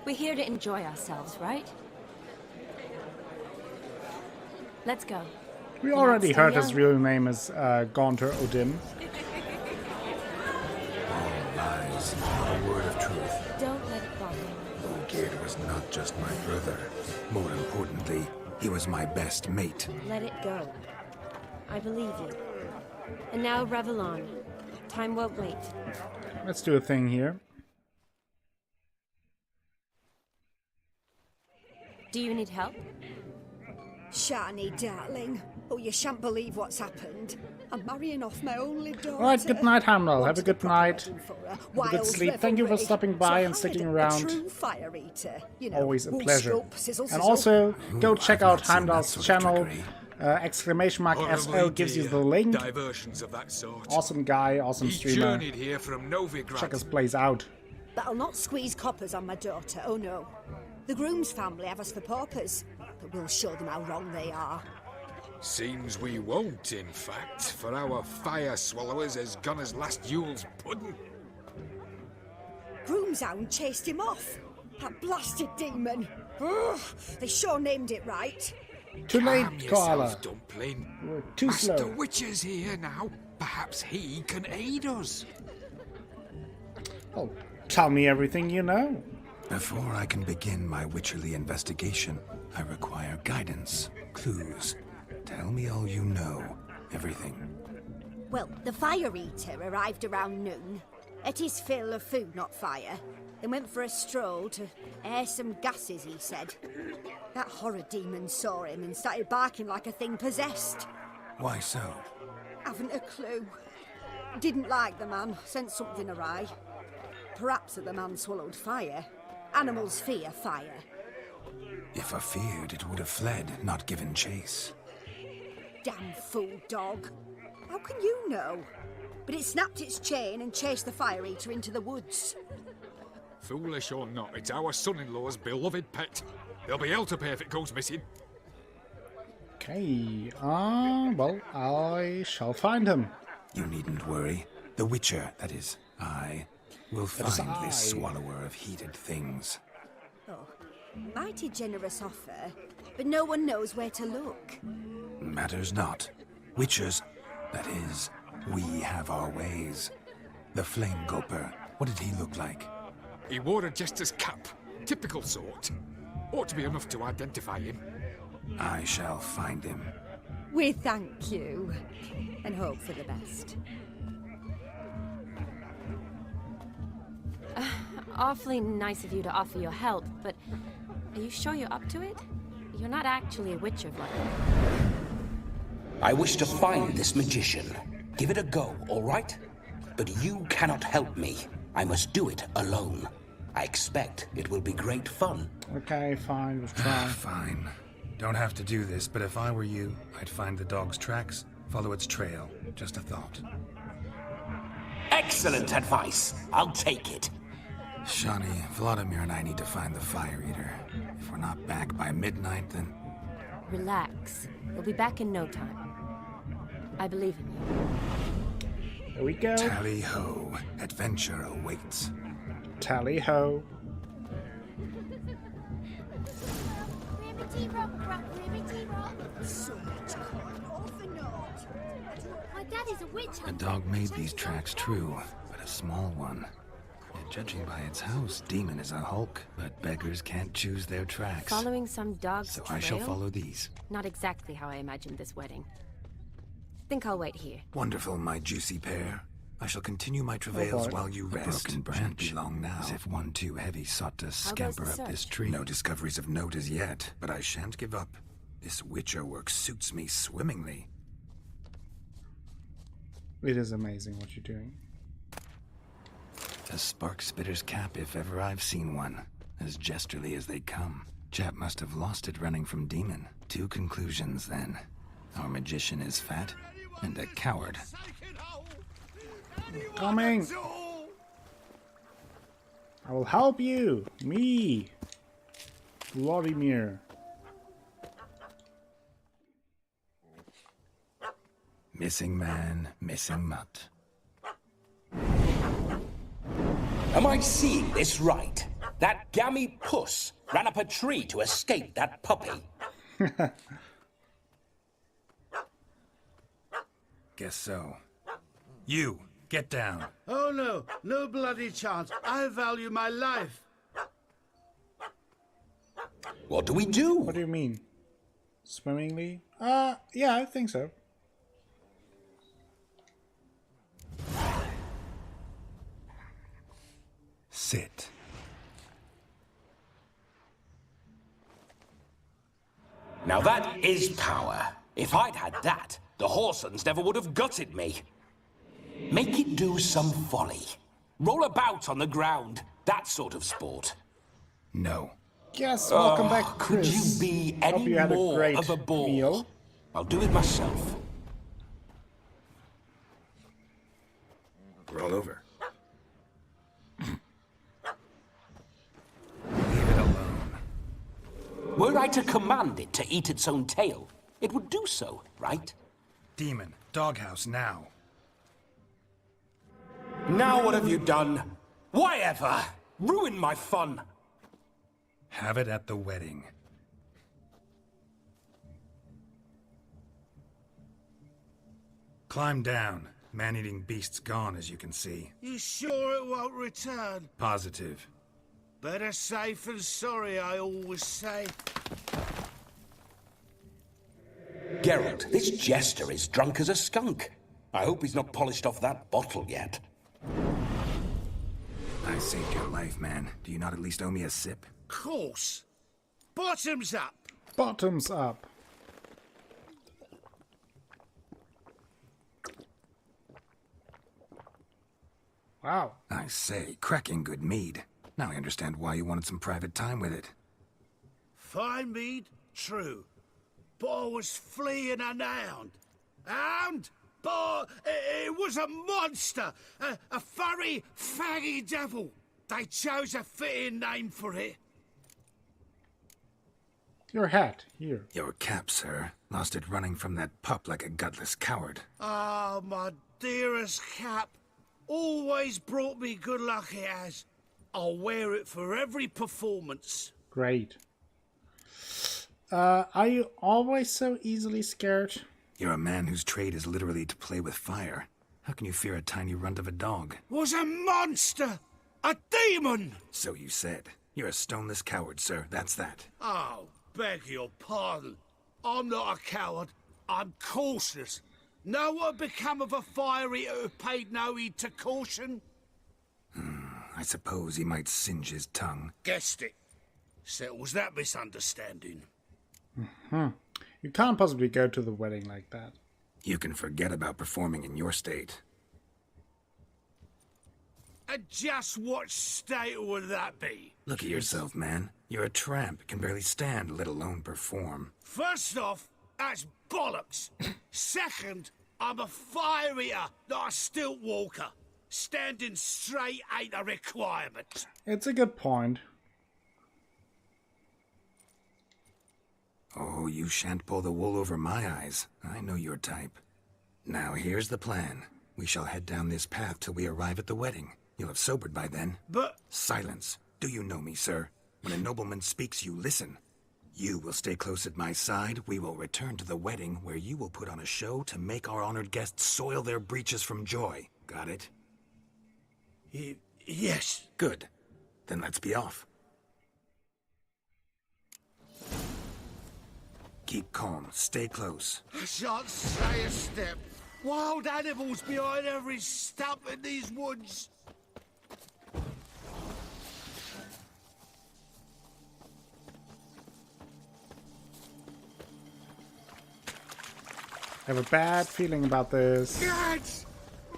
We're here to enjoy ourselves, right? Let's go. We already heard his real name is Gaunter Odin. All lies, not a word of truth. Don't let it bother you. Olgierd was not just my brother. More importantly, he was my best mate. Let it go. I believe you. And now, revel on. Time won't wait. Let's do a thing here. Do you need help? Shani, darling. Oh, you shan't believe what's happened. I'm marrying off my only daughter. Alright, good night, Heimdall. Have a good night. Have a good Wild sleep. Thank you for revelry. stopping by So and I sticking hired around. A true fire eater. You know, Always a wool pleasure. scope, sizzle, And sizzle. also, go check out not seen that Heimdall's sort of channel. trickery. Exclamation mark Horribly SL gives you dear the link. Diversions of that sort. Awesome guy, awesome He streamer. journeyed here from Novigrad. Check his plays out. But I'll not squeeze coppers on my daughter, oh no. The groom's family have us for paupers, but we'll show them how wrong they are. Seems we won't, in fact, for our fire swallowers has gone as last Yule's pudding. Groomshound chased him off. That blasted demon. Ugh, they sure named it right. Too late, Calm Koala. yourself, Dumpling. We're too Master slow. Witcher's here now. Perhaps he can aid us. Oh, tell me everything you know. Before I can begin my witcherly investigation, I require guidance, clues. Tell me all you know. Everything. Well, the fire eater arrived around noon. Ate his fill of food, not fire. Then went for a stroll to air some gases, he said. That horror demon saw him and started barking like a thing possessed. Why so? Haven't a clue. Didn't like the man, sent something awry. Perhaps that the man swallowed fire. Animals fear fire. If I feared, it would have fled, not given chase. Damn fool dog. How can you know? But it snapped its chain and chased the fire eater into the woods. Foolish or not, it's our son-in-law's beloved pet. There'll be hell to pay if it goes missing. Okay, well, I shall find him. You needn't worry. The Witcher, that is, I, will That is find this I. swallower of heated things. Oh, mighty generous offer, but no one knows where to look. Matters not. Witchers, that is, we have our ways. The Flame Gulper, what did he look like? He wore a jester's cap. Typical sort. Ought to be enough to identify him. I shall find him. We thank you, and hope for the best. Awfully nice of you to offer your help, but are you sure you're up to it? You're not actually a witcher, Vlad. I wish to find this magician. Give it a go, all right? But you cannot help me. I must do it alone. I expect it will be great fun. Okay, fine, we'll try. Fine. Don't have to do this, but if I were you, I'd find the dog's tracks, follow its trail. Just a thought. Excellent advice. I'll take it. Shani, Vladimir and I need to find the Fire Eater. If we're not back by midnight, then... Relax. We'll be back in no time. I believe in you. Here we go. Tally-ho. Adventure awaits. Tally-ho. So much corn, all for naught. My dad is a witch The hunter. dog made these tracks true, but a small one. And judging by its house, Demon is a hulk, but beggars can't choose their tracks. Following some dog's So trail? I shall follow these. Not exactly how I imagined this wedding. Think I'll wait here. Wonderful, my juicy pair. I shall continue my travails while you rest. A broken branch be long now, as if one too heavy sought to scamper up this tree. No discoveries of note as yet, but I shan't give up. This witcher work suits me swimmingly. It is amazing what you're doing. A spark spitter's cap if ever I've seen one. As jesterly as they come. Chap must have lost it running from Demon. 2 conclusions then. Our magician is fat, and a coward. Coming! I will help you! Me! Vladimir. Missing man, missing mutt. Am I seeing this right? That gammy puss ran up a tree to escape that puppy. Guess so. You, get down. Oh no, no bloody chance. I value my life. What do we do? What do you mean? Swimmingly? Yeah, I think so. Sit. Now that is power. If I'd had that, the Horsons never would have gutted me. Make it do some folly. Roll about on the ground. That sort of sport. No. Yes, welcome back, Could Chris. you be Hope any you had a more great of a bore? meal. I'll do it myself. Roll over. Leave it alone. Were I to command it to eat its own tail, it would do so, right? Demon, doghouse now. Now what have you done? Why ever? Ruin my fun. Have it at the wedding. Climb down. Man-eating beast's gone, as you can see. You sure it won't return? Positive. Better safe than sorry, I always say. Geralt, this jester is drunk as a skunk. I hope he's not polished off that bottle yet. I saved your life, man. Do you not at least owe me a sip? Course. Bottoms up. Bottoms up. Wow. I say, cracking good mead. Now I understand why you wanted some private time with it. Fine mead, true. But I was fleeing an hound. Hound? But it was a monster. A furry, faggy devil. They chose a fitting name for it. Your hat, here. Your cap, sir. Lost it running from that pup like a gutless coward. Ah, my dearest cap. Always brought me good luck, it has. I'll wear it for every performance. Great. Are you always so easily scared? You're a man whose trade is literally to play with fire. How can you fear a tiny runt of a dog? Was a monster! A demon! So you said. You're a stoneless coward, sir. That's that. Oh, beg your pardon. I'm not a coward. I'm cautious. Know what had become of a fire eater who paid no heed to caution? I suppose he might singe his tongue. Guessed it. Settles that misunderstanding. You can't possibly go to the wedding like that. You can forget about performing in your state. And just what state would that be? Look at yourself, man. You're a tramp, can barely stand, let alone perform. First off, that's bollocks. Second, I'm a fire eater, not a stilt walker. Standing straight ain't a requirement. It's a good point. Oh, you shan't pull the wool over my eyes. I know your type. Now, here's the plan. We shall head down this path till we arrive at the wedding. You'll have sobered by then. But... Silence. Do you know me, sir? When a nobleman speaks, you listen. You will stay close at my side. We will return to the wedding, where you will put on a show to make our honored guests soil their breeches from joy. Got it? Yes. Good. Then let's be off. Keep calm. Stay close. I shan't say a step. Wild animals behind every stump in these woods. I have a bad feeling about this. Guys!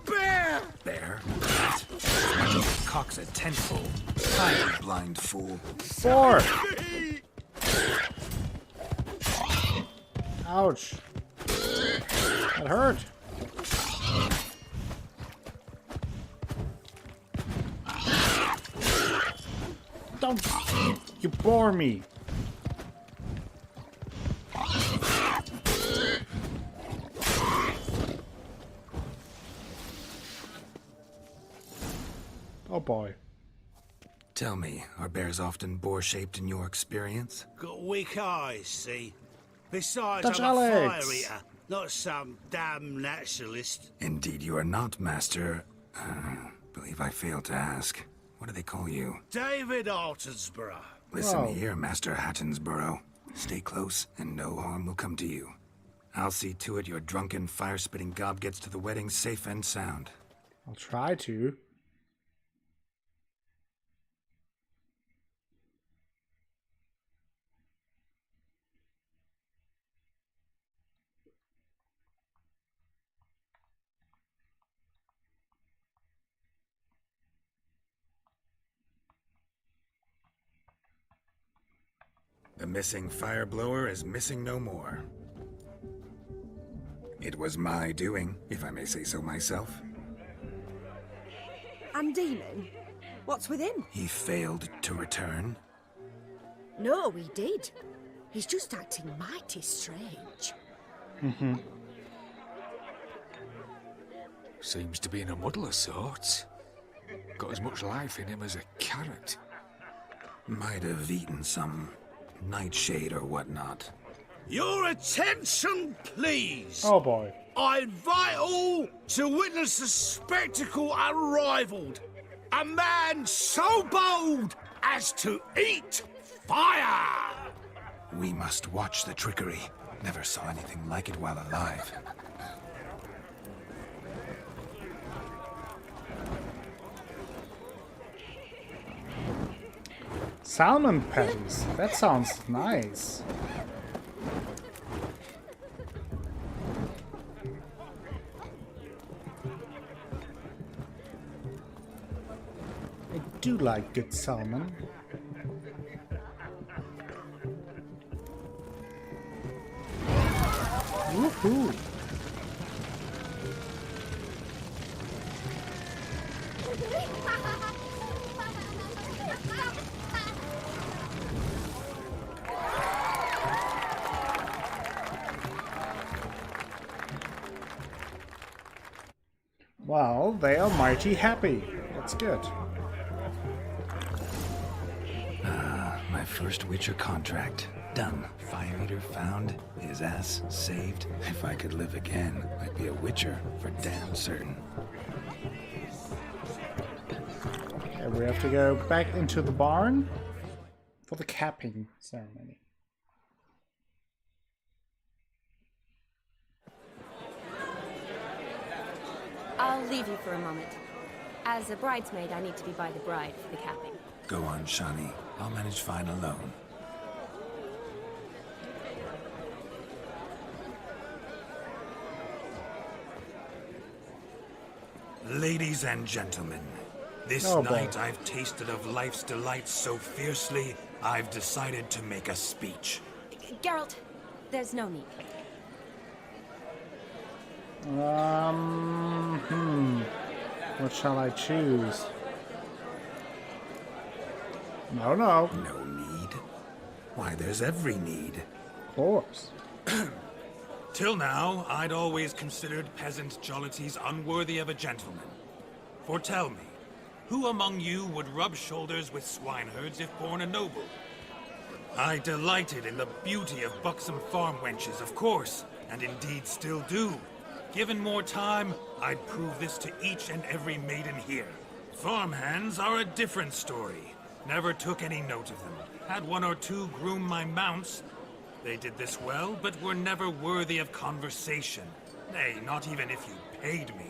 Bear! Bear? Cock's a tenfold. Hi, blind fool. 4! Ouch. That hurt. Don't you bore me. Oh boy. Tell me, are bears often boar-shaped in your experience? Got weak eyes, see? Besides, Dutch I'm a Alex. fire eater, not some damn naturalist. Indeed you are not, Master. Believe I failed to ask. What do they call you? David Altonsborough. Listen here, Master Hattonsborough. Stay close, and no harm will come to you. I'll see to it your drunken, fire-spitting gob gets to the wedding safe and sound. I'll try to. The missing fire blower is missing no more. It was my doing, if I may say so myself. And Demon? What's with him? He failed to return. No, he did. He's just acting mighty strange. Mm-hmm. Seems to be in a muddle of sorts. Got as much life in him as a carrot. Might have eaten some nightshade or whatnot. Your attention, please. Oh boy. I invite all to witness the spectacle unrivaled. A man so bold as to eat fire. We must watch the trickery. Never saw anything like it while alive. Salmon patties. That sounds nice. I do like good salmon. Woohoo! Well, they are mighty happy. That's good. My first Witcher contract. Done. Fire Eater found. His ass saved. If I could live again, I'd be a Witcher for damn certain. Okay, we have to go back into the barn for the capping ceremony. I'll leave you for a moment. As a bridesmaid, I need to be by the bride for the capping. Go on, Shani. I'll manage fine alone. Ladies and gentlemen, this Oh, boy. night I've tasted of life's delights so fiercely, I've decided to make a speech. Geralt, there's no need. What shall I choose? No, no. No need? Why, there's every need. Of course. Till now, I'd always considered peasant jollities unworthy of a gentleman. For tell me, who among you would rub shoulders with swineherds if born a noble? I delighted in the beauty of buxom farm wenches, of course, and indeed still do. Given more time, I'd prove this to each and every maiden here. Farmhands are a different story. Never took any note of them. Had one or two groom my mounts. They did this well, but were never worthy of conversation. Nay, not even if you paid me.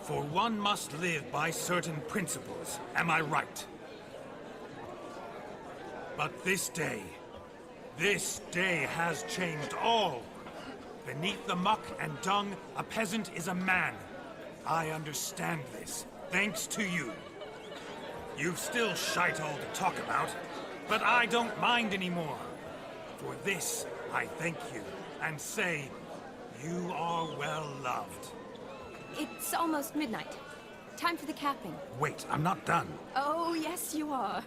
For one must live by certain principles, am I right? But this day has changed all. Beneath the muck and dung, a peasant is a man. I understand this, thanks to you. You've still shite all to talk about, but I don't mind anymore. For this, I thank you, and say, you are well loved. It's almost midnight. Time for the capping. Wait, I'm not done. Oh, yes, you are.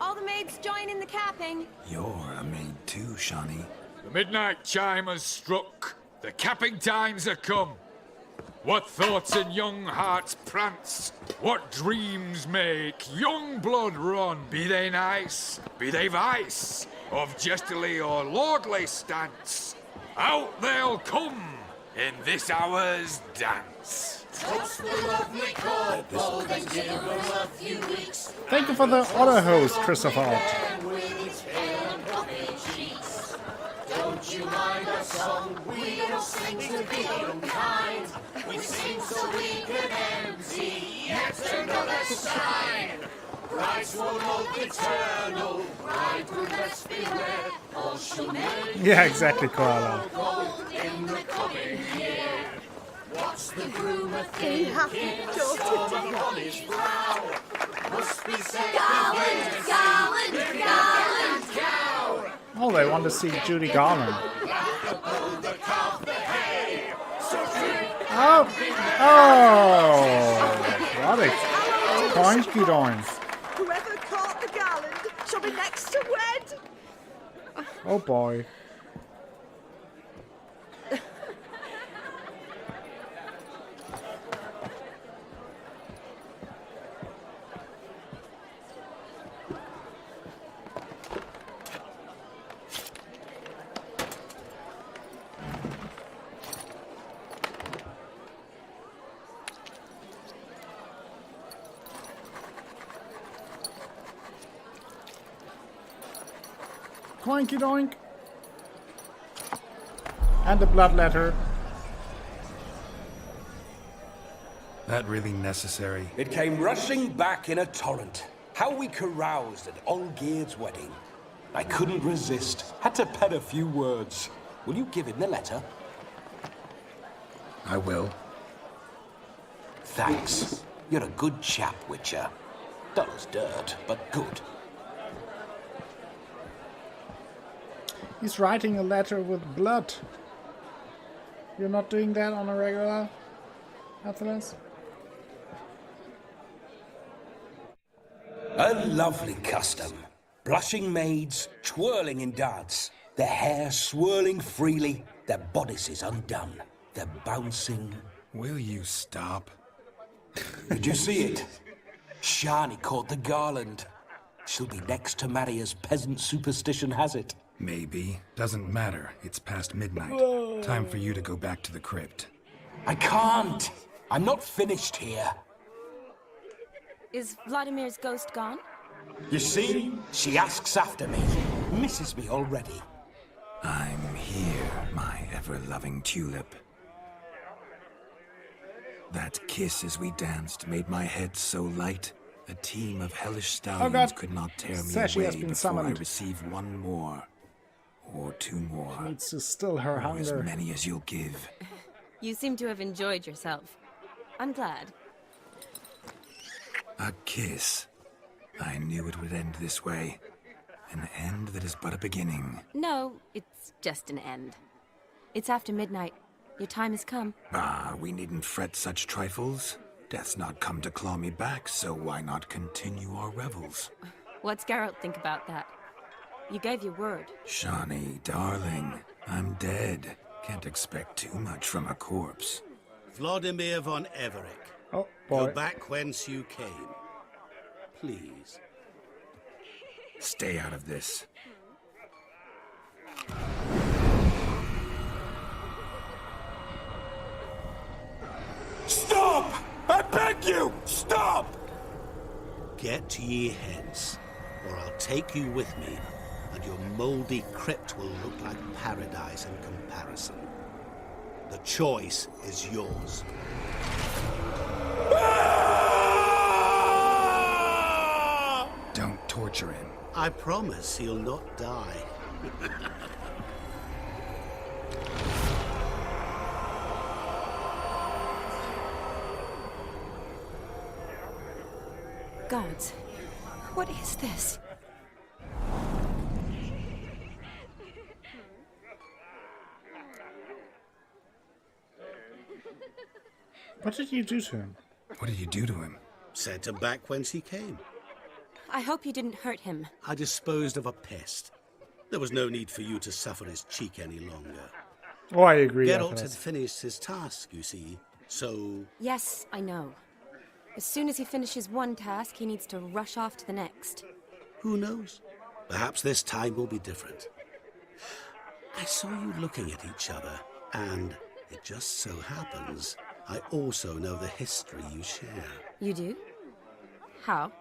All the maids join in the capping. You're a maid too, Shawnee. The midnight chime has struck. The capping times are come. What thoughts in young hearts prance? What dreams make young blood run? Be they nice, be they vice, of jestily or lordly stance, out they'll come in this hour's dance. Toast the lovely corporal, then give her a few weeks. Thank you for the other host, Christopher. Don't you mind our song? We don't sing to be unkind. We sing so we can empty yet another sign. Bride's one hope eternal, bride will best beware. All she'll make Yeah, exactly, Koala. in the coming year. What's the groom a thinking? daughter, Storm upon his brow. Must be said Garland, Garland, Garland. Oh, they want to see Judy Garland. Oh! Oh! What a pointy doink. Whoever caught the garland shall be next to wed. Oh boy. Coinky doink. And the blood letter. That really necessary? It came rushing back in a torrent. How we caroused at Olgierd's wedding. I couldn't resist. Had to pen a few words. Will you give him the letter? I will. Thanks. You're a good chap, Witcher. Dull as dirt, but good. He's writing a letter with blood. You're not doing that on a regular, Athalas? A lovely custom. Blushing maids, twirling in dance. Their hair swirling freely, their bodices undone. They're bouncing. Will you stop? Did you see it? Shani caught the garland. She'll be next to marry as peasant superstition has it. Maybe. Doesn't matter. It's past midnight. Time for you to go back to the crypt. I can't. I'm not finished here. Is Vladimir's ghost gone? You see? She asks after me. Misses me already. I'm here, my ever-loving tulip. That kiss as we danced made my head so light. A team of hellish stallions could not tear me Sashi has away been before summoned. I receive one more. Or two more. Needs to still her Or hunger. as many as you'll give. You seem to have enjoyed yourself. I'm glad. A kiss. I knew it would end this way. An end that is but a beginning. No, it's just an end. It's after midnight. Your time has come. Ah, we needn't fret such trifles. Death's not come to claw me back, so why not continue our revels? What's Geralt think about that? You gave your word. Shawnee, darling, I'm dead. Can't expect too much from a corpse. Vladimir von Everick. Oh, boy. Go back whence you came. Please. Stay out of this. Stop! I beg you! Stop! Get ye hence, or I'll take you with me, and your mouldy crypt will look like paradise in comparison. The choice is yours. Don't torture him. I promise he'll not die. Gods, what is this? What did you do to him? What did you do to him? Sent him back whence he came. I hope you didn't hurt him. I disposed of a pest. There was no need for you to suffer his cheek any longer. Oh, I agree. Geralt had finished his task, you see, so... Yes, I know. As soon as he finishes one task, he needs to rush off to the next. Who knows? Perhaps this time will be different. I saw you looking at each other, and it just so happens I also know the history you share. You do? How?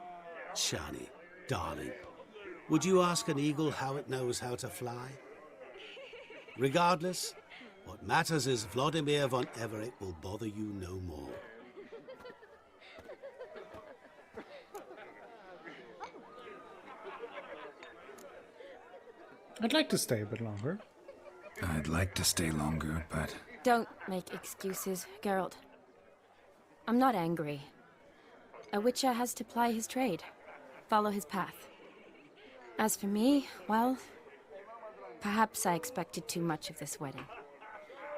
Shani, darling, would you ask an eagle how it knows how to fly? Regardless, what matters is Vladimir von Everett will bother you no more. I'd like to stay a bit longer. I'd like to stay longer, but... Don't make excuses, Geralt. I'm not angry. A witcher has to ply his trade, follow his path. As for me, well, perhaps I expected too much of this wedding.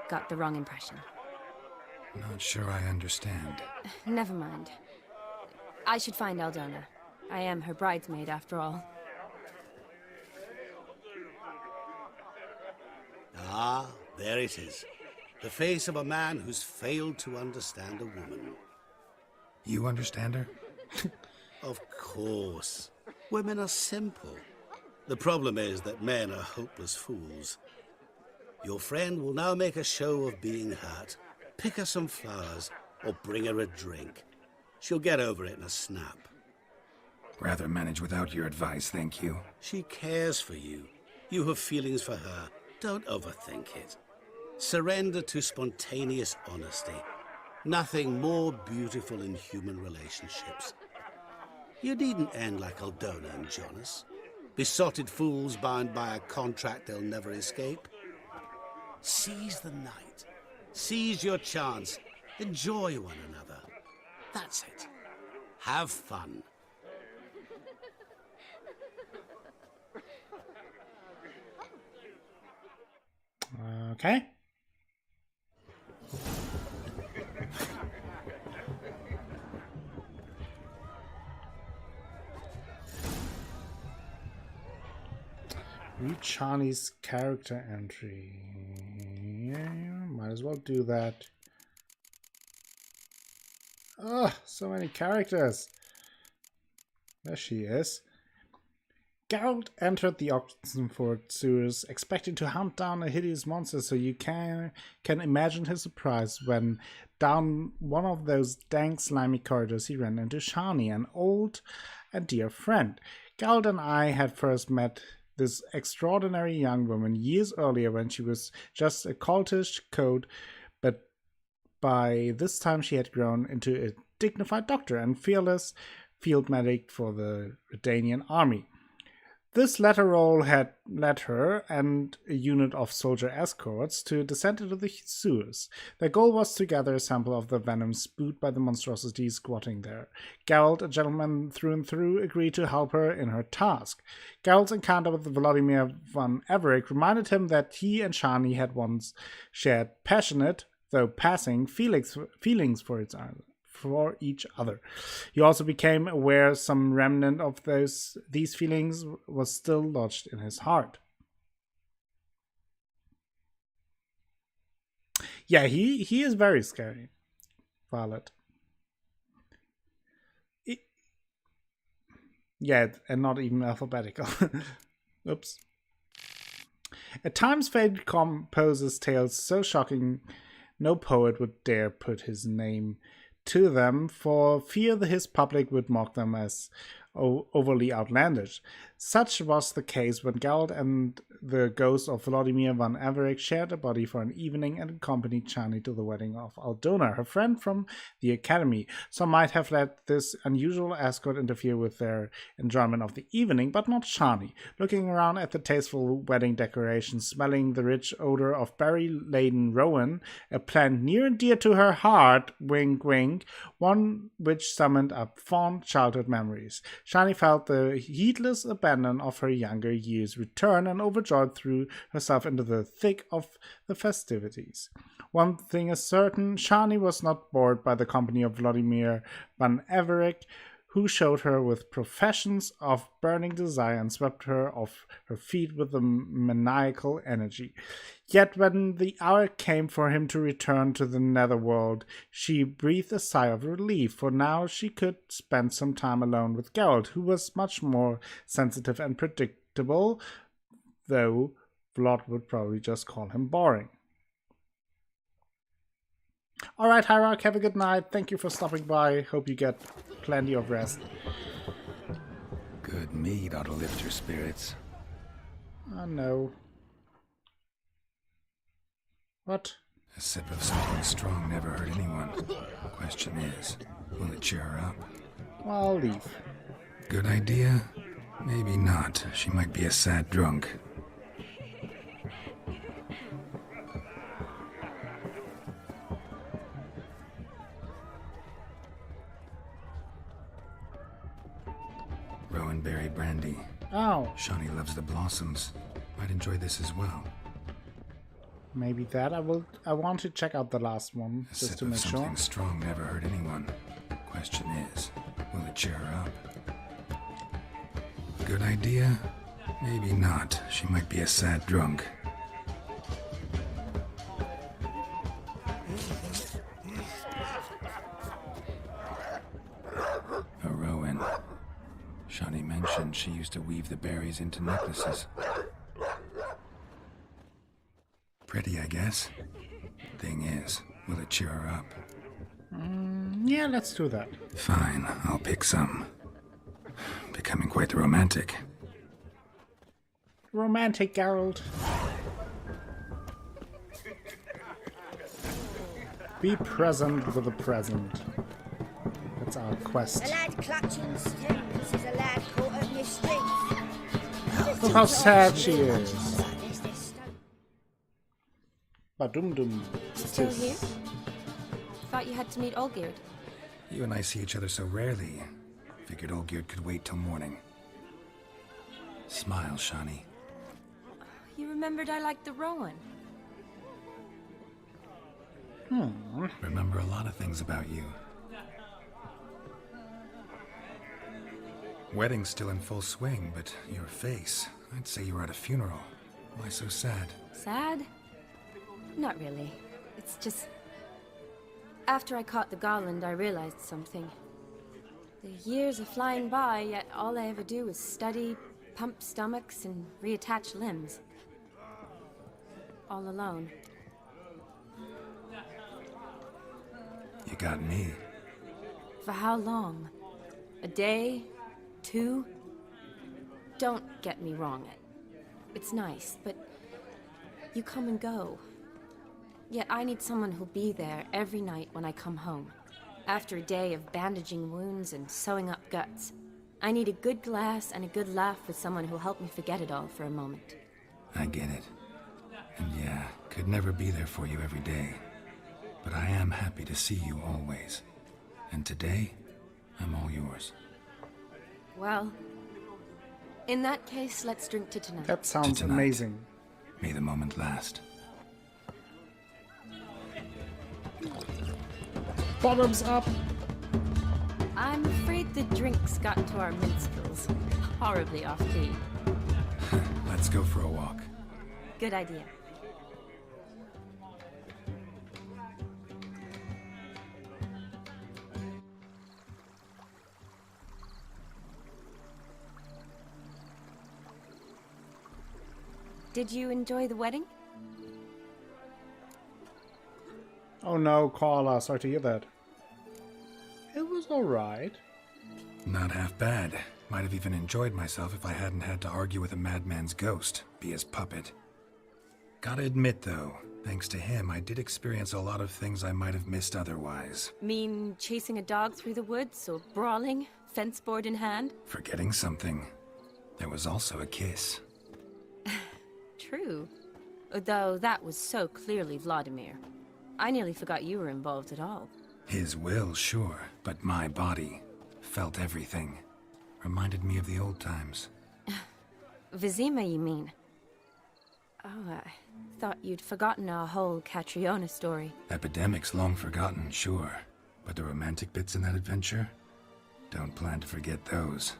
Got the wrong impression. Not sure I understand. Never mind. I should find Aldona. I am her bridesmaid, after all. Ah, there it is. The face of a man who's failed to understand a woman. You understand her? Of course. Women are simple. The problem is that men are hopeless fools. Your friend will now make a show of being hurt, pick her some flowers, or bring her a drink. She'll get over it in a snap. Rather manage without your advice, thank you. She cares for you. You have feelings for her. Don't overthink it. Surrender to spontaneous honesty. Nothing more beautiful in human relationships. You needn't end like Aldona and Jonas. Besotted fools bound by a contract they'll never escape. Seize the night. Seize your chance. Enjoy one another. That's it. Have fun. Okay. Read Shani's character entry. Yeah, might as well do that. Oh, so many characters. There she is. Geralt entered the Oxenford sewers, expecting to hunt down a hideous monster, so you can imagine his surprise when, down one of those dank, slimy corridors, he ran into Shani, an old and dear friend. Geralt and I had first met this extraordinary young woman years earlier when she was just a cultish coat, but by this time she had grown into a dignified doctor and fearless field medic for the Redanian army. This latter role had led her and a unit of soldier escorts to descend into the sewers. Their goal was to gather a sample of the venom spewed by the monstrosities squatting there. Geralt, a gentleman through and through, agreed to help her in her task. Geralt's encounter with Vladimir von Everett reminded him that he and Shani had once shared passionate, though passing, feelings for each other. He also became aware some remnant of these feelings was still lodged in his heart. Yeah, he is very scary, Violet. Yet, and not even alphabetical. Oops. At times, fate composes tales so shocking no poet would dare put his name to them, for fear his public would mock them as overly outlandish. Such was the case when Geralt and the ghost of Vladimir van Everec shared a body for an evening and accompanied Chani to the wedding of Aldona, her friend from the academy. Some might have let this unusual escort interfere with their enjoyment of the evening, but not Chani. Looking around at the tasteful wedding decorations, smelling the rich odor of berry-laden rowan, a plant near and dear to her heart, wink wink, one which summoned up fond childhood memories. Chani felt the heedless abandon of her younger years return and overjoyed threw herself into the thick of the festivities. One thing is certain, Chani was not bored by the company of Vladimir van Everec, who showed her with professions of burning desire and swept her off her feet with a maniacal energy. Yet when the hour came for him to return to the netherworld, she breathed a sigh of relief, for now she could spend some time alone with Geralt, who was much more sensitive and predictable, though Vlad would probably just call him boring. Alright, Hierarch, have a good night. Thank you for stopping by. Hope you get plenty of rest. Good mead ought to lift your spirits. Oh no. What? A sip of something strong never hurt anyone. Question is, will it cheer her up? Well, I'll leave. Good idea? Maybe not. She might be a sad drunk. Rowanberry brandy. Oh. Chani loves the blossoms. Might enjoy this as well. Maybe that. I want to check out the last one A just sip to of make sure. something strong never hurt anyone. Question is, will it cheer her up? Good idea? Maybe not. She might be a sad drunk. A rowan. Chani mentioned she used to weave the berries into necklaces. Pretty, I guess. Thing is, will it cheer her up? Yeah, let's do that. Fine, I'll pick some. Becoming quite the romantic. Romantic, Geralt. Be present with the present. That's our quest. A lad clutching strings is a lad caught at mischief. Look how sad she is. Ba-dum-dum. Still here? Thought you had to meet Olgierd. You and I see each other so rarely. Figured Olgierd could wait till morning. Smile, Chani. You remembered I liked the Rowan. Remember a lot of things about you. Wedding's still in full swing, but your face, I'd say you were at a funeral. Why so sad? Sad? Not really. It's just... After I caught the Garland, I realized something. The years are flying by, yet all I ever do is study, pump stomachs, and reattach limbs. All alone. You got me. For how long? A day? 2? Don't get me wrong. It's nice, but you come and go. Yet I need someone who'll be there every night when I come home. After a day of bandaging wounds and sewing up guts. I need a good glass and a good laugh with someone who'll help me forget it all for a moment. I get it. And yeah, could never be there for you every day. But I am happy to see you always. And today, I'm all yours. Well, in that case, let's drink to tonight. That sounds amazing. May the moment last. Bottoms up! I'm afraid the drinks got to our minstrels. Horribly off-key. Let's go for a walk. Good idea. Did you enjoy the wedding? Oh no, Carla, sorry to hear that. It was alright. Not half bad. Might have even enjoyed myself if I hadn't had to argue with a madman's ghost, be his puppet. Gotta admit, though, thanks to him, I did experience a lot of things I might have missed otherwise. Mean chasing a dog through the woods, or brawling, fence board in hand? Forgetting something. There was also a kiss. True. Though that was so clearly Vladimir. I nearly forgot you were involved at all. His will, sure, but my body felt everything. Reminded me of the old times. Vizima, you mean? Oh, I thought you'd forgotten our whole Catriona story. Epidemics long forgotten, sure. But the romantic bits in that adventure? Don't plan to forget those.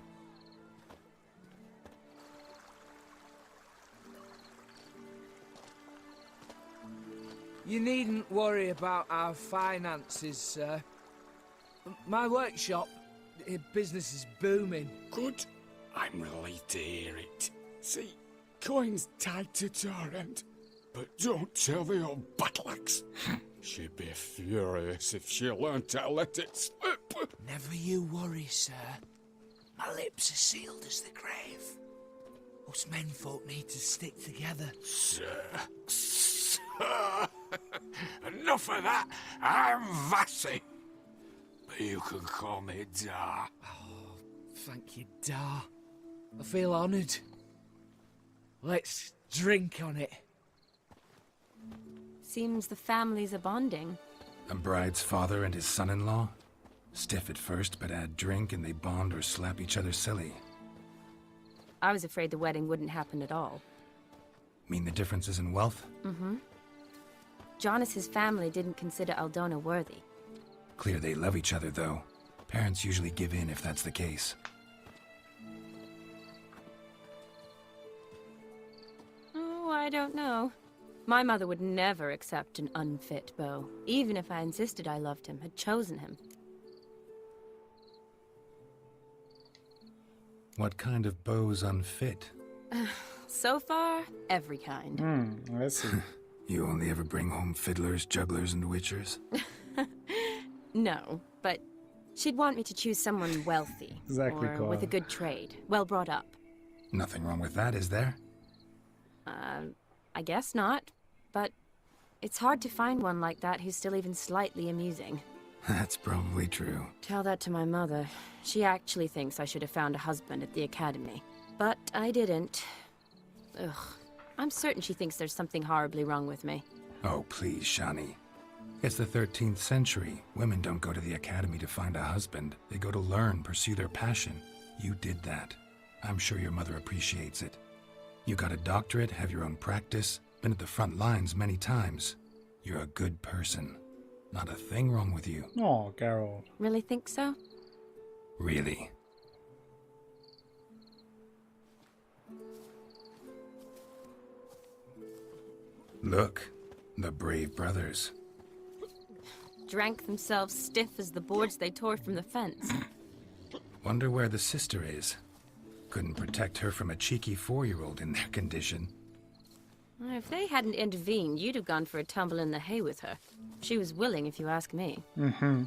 You needn't worry about our finances, sir. My workshop, business is booming. Good. I'm relieved to hear it. See, coin's tied to Torrent, but don't tell the old battleaxe. She'd be furious if she learned to let it slip. Never you worry, sir. My lips are sealed as the grave. Us menfolk need to stick together. Sir. Enough of that. I'm Vassy. But you can call me Dar. Oh, thank you, Dar. I feel honoured. Let's drink on it. Seems the families are bonding. A bride's father and his son-in-law? Stiff at first, but add drink and they bond or slap each other silly. I was afraid the wedding wouldn't happen at all. Mean the differences in wealth? Mm-hmm. Jonas's family didn't consider Aldona worthy. Clear they love each other, though. Parents usually give in if that's the case. Oh, I don't know. My mother would never accept an unfit beau, even if I insisted I loved him, had chosen him. What kind of beau's unfit? So far, every kind. I see. You only ever bring home fiddlers, jugglers, and witchers? No, but she'd want me to choose someone wealthy. Exactly, or Cora. with a good trade, well brought up. Nothing wrong with that, is there? I guess not. But it's hard to find one like that who's still even slightly amusing. That's probably true. Tell that to my mother. She actually thinks I should have found a husband at the academy. But I didn't. Ugh. I'm certain she thinks there's something horribly wrong with me. Oh, please, Shani. It's the 13th century. Women don't go to the academy to find a husband. They go to learn, pursue their passion. You did that. I'm sure your mother appreciates it. You got a doctorate, have your own practice, been at the front lines many times. You're a good person. Not a thing wrong with you. Oh, Geralt. Really think so? Really. Look, the brave brothers. Drank themselves stiff as the boards they tore from the fence. Wonder where the sister is. Couldn't protect her from a cheeky 4-year-old in their condition. If they hadn't intervened, you'd have gone for a tumble in the hay with her. She was willing, if you ask me. Mm-hmm.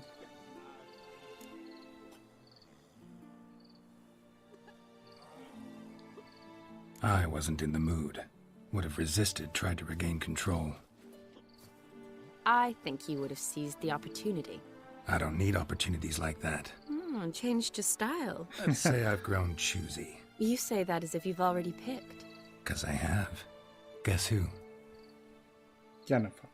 I wasn't in the mood. Would have resisted, tried to regain control. I think you would have seized the opportunity. I don't need opportunities like that. Changed your style. Let's say I've grown choosy. You say that as if you've already picked. 'Cause I have. Guess who? Jennifer.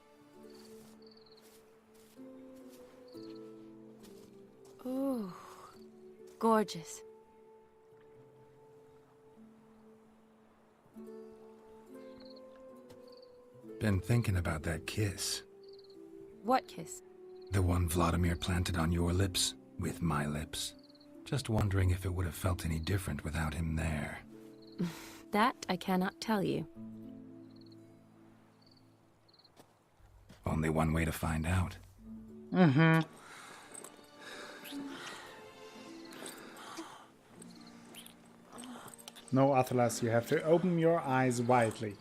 Ooh, gorgeous. Been thinking about that kiss. What kiss? The one Vladimir planted on your lips, with my lips. Just wondering if it would have felt any different without him there. That I cannot tell you. Only one way to find out. Mm-hmm. No, Athalas, you have to open your eyes widely.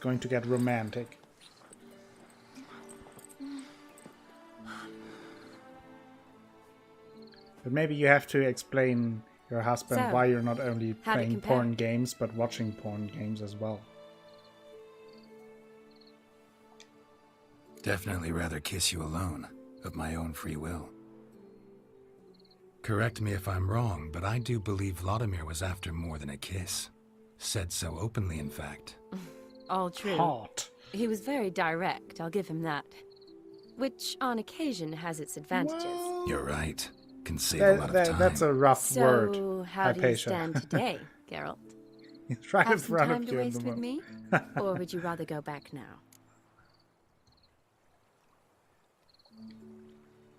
going to get romantic. But maybe you have to explain your husband So, why you're not only how'd it playing compare? porn games, but watching porn games as well. Definitely rather kiss you alone, of my own free will. Correct me if I'm wrong, but I do believe Vladimir was after more than a kiss. Said so openly, in fact. All true. Hot. He was very direct, I'll give him that. Which, on occasion, has its advantages. You're right. Can save a lot of time. That's a rough word. So, how do you Hypatia. stand today, Geralt? He's right in Have some front time of to you in waste the with moment. me? Or would you rather go back now?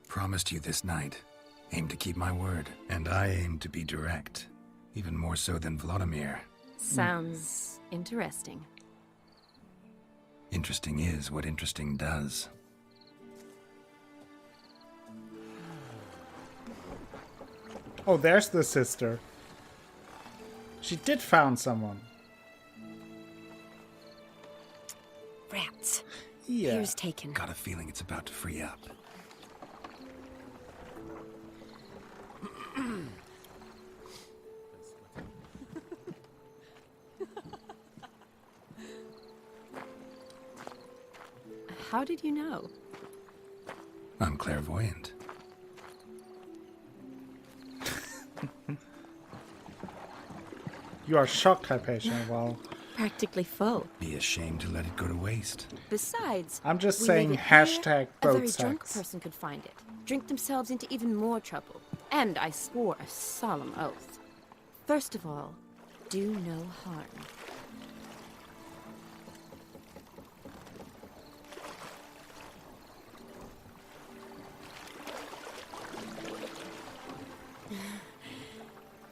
Promised you this night. Aim to keep my word. And I aim to be direct. Even more so than Vladimir. Sounds interesting. Interesting is what interesting does. Oh, there's the sister. She did found someone. Rats. Yeah. Here's taken. Got a feeling it's about to free up. How did you know? I'm clairvoyant. You are shocked, Hypatia. Well, Practically full. Be ashamed to let it go to waste. Besides, I'm just we saying leave it here, hashtag a very boat drunk sex. person could find it, drink themselves into even more trouble. And I swore a solemn oath. First of all, do no harm.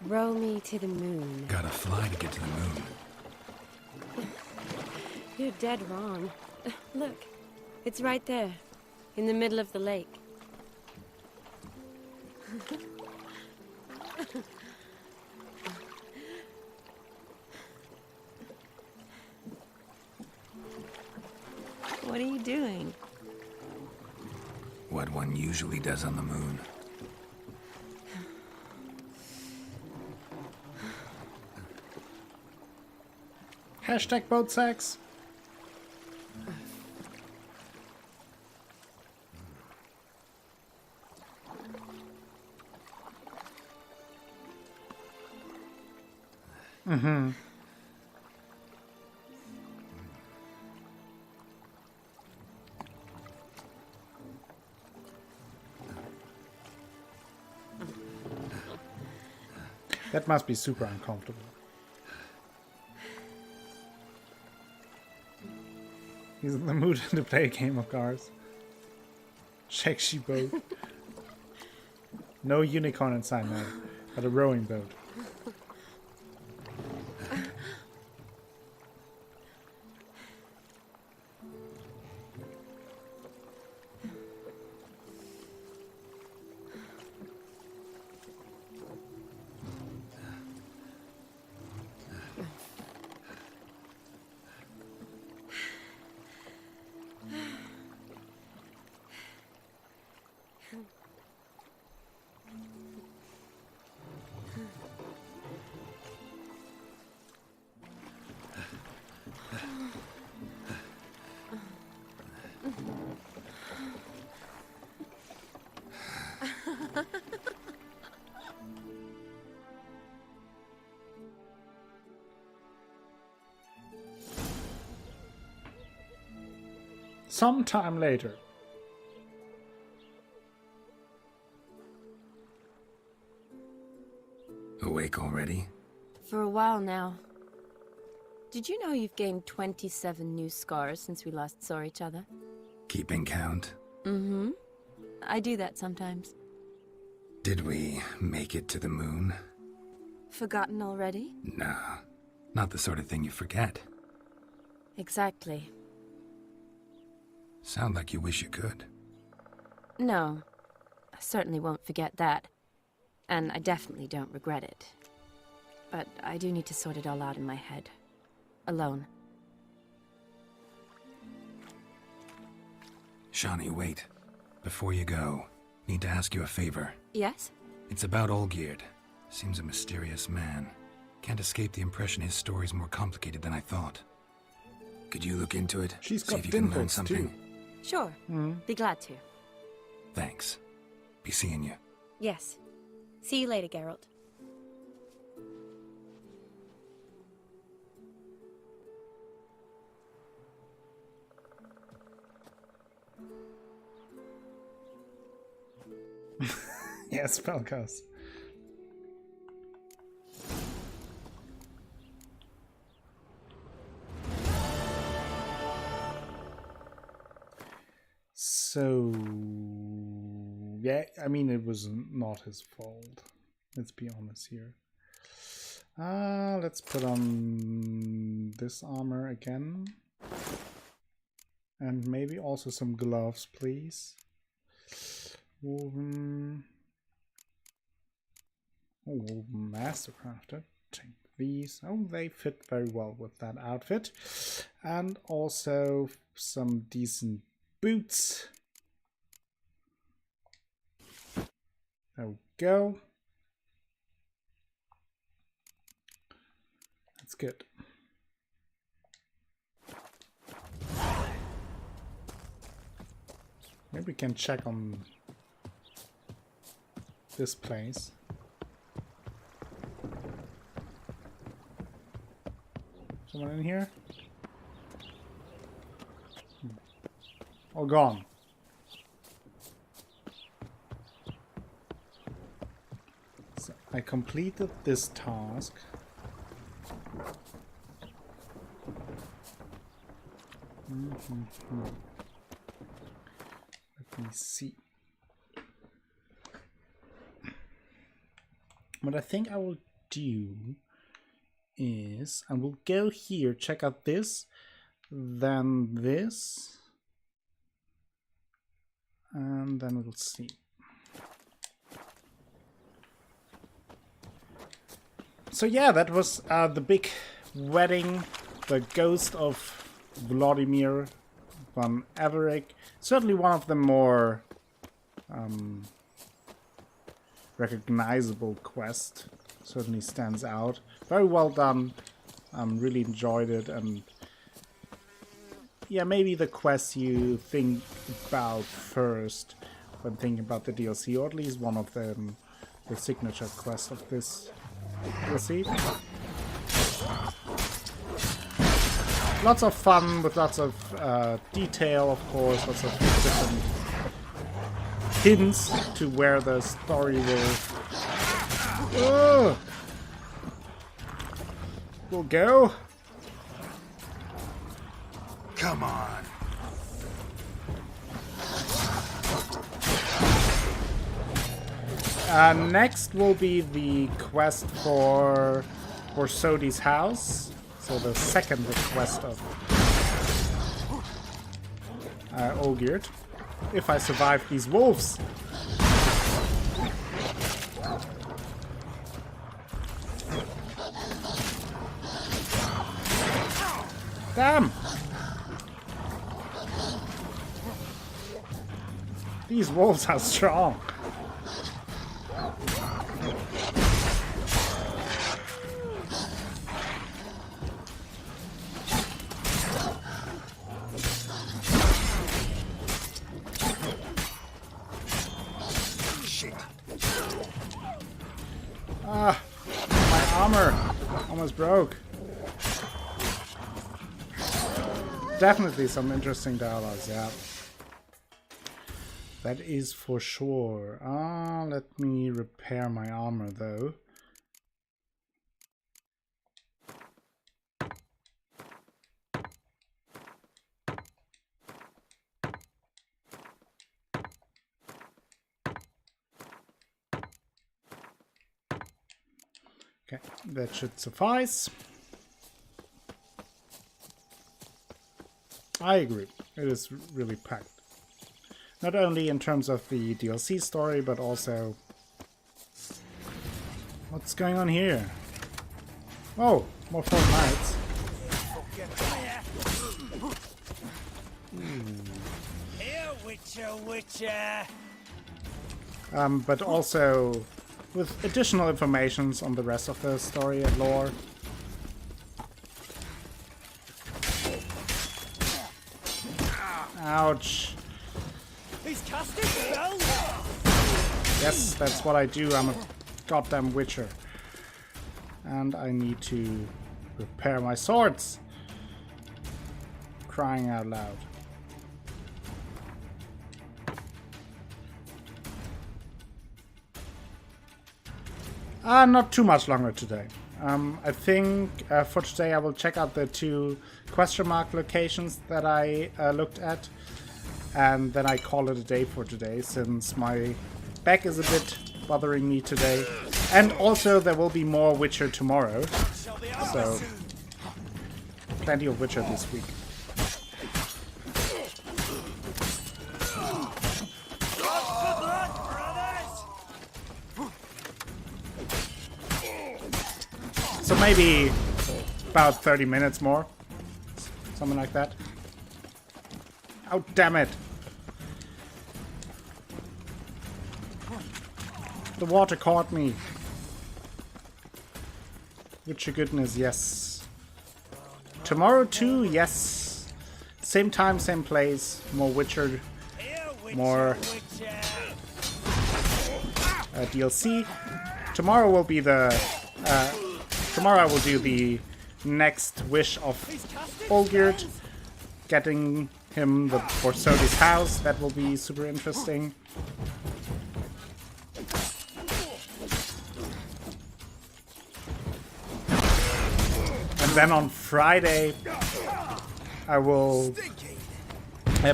Row me to the moon. Gotta fly to get to the moon. You're dead wrong. Look, it's right there, in the middle of the lake. What are you doing? What one usually does on the moon. Hashtag boat sex. Mm-hmm. That must be super uncomfortable. He's in the mood to play a game of cards. Sexy boat. No unicorn inside now, but a rowing boat. Sometime later. Awake already? For a while now. Did you know you've gained 27 new scars since we last saw each other? Keeping count? Mm-hmm. I do that sometimes. Did we make it to the moon? Forgotten already? Nah, not the sort of thing you forget. Exactly. Sound like you wish you could. No. I certainly won't forget that. And I definitely don't regret it. But I do need to sort it all out in my head. Alone. Shani, wait. Before you go, need to ask you a favor. Yes? It's about Olgierd. Seems a mysterious man. Can't escape the impression his story's more complicated than I thought. Could you look into it? She's See got if you can learn dimples, something. too. Sure. Be glad to. Thanks. Be seeing you. Yes. See you later, Geralt. Yes, spellcast. So, yeah, I mean, it was not his fault. Let's be honest here. Let's put on this armor again. And maybe also some gloves, please. Woven. Oh, woven mastercrafted. Take these. Oh, they fit very well with that outfit. And also some decent boots. There we go. That's good. Maybe we can check on this place. Someone in here? All gone. So I completed this task. Let me see. What I think I will do is I will go here, check out this, then this, and then we'll see. So yeah, that was the big wedding, the ghost of Vladimir von Everick. Certainly one of the more recognizable quests. Certainly stands out. Very well done. Really enjoyed it, and yeah, maybe the quest you think about first when thinking about the DLC, or at least one of them, the signature quest of this DLC. Lots of fun with lots of detail, of course, lots of different hints to where the story will go. Come on. Next will be the quest for Sodi's house. So the second request of Olgierd. If I survive these wolves. Damn! These wolves are strong. Ah, my armor almost broke. Definitely some interesting dialogues, yeah. That is for sure. Let me repair my armor though. Okay, that should suffice. I agree. It is really packed. Not only in terms of the DLC story, but also... What's going on here? Oh, more Four Knights. Here we Witcher. But also with additional informations on the rest of the story and lore. Ouch. He's casting spells. Yes, that's what I do. I'm a goddamn witcher. And I need to repair my swords. Crying out loud. Not too much longer today. I think for today I will check out the 2 question mark locations that I looked at. And then I call it a day for today, since my back is a bit bothering me today. And also there will be more Witcher tomorrow. So, plenty of Witcher this week. So maybe about 30 minutes more. Something like that. Oh, damn it. The water caught me. Witcher goodness, yes. Tomorrow too, yes. Same time, same place. More Witcher. More DLC. Tomorrow will be the... tomorrow I will do the next wish of Olgierd. Getting him the Borsodi's house. That will be super interesting. And then on Friday I will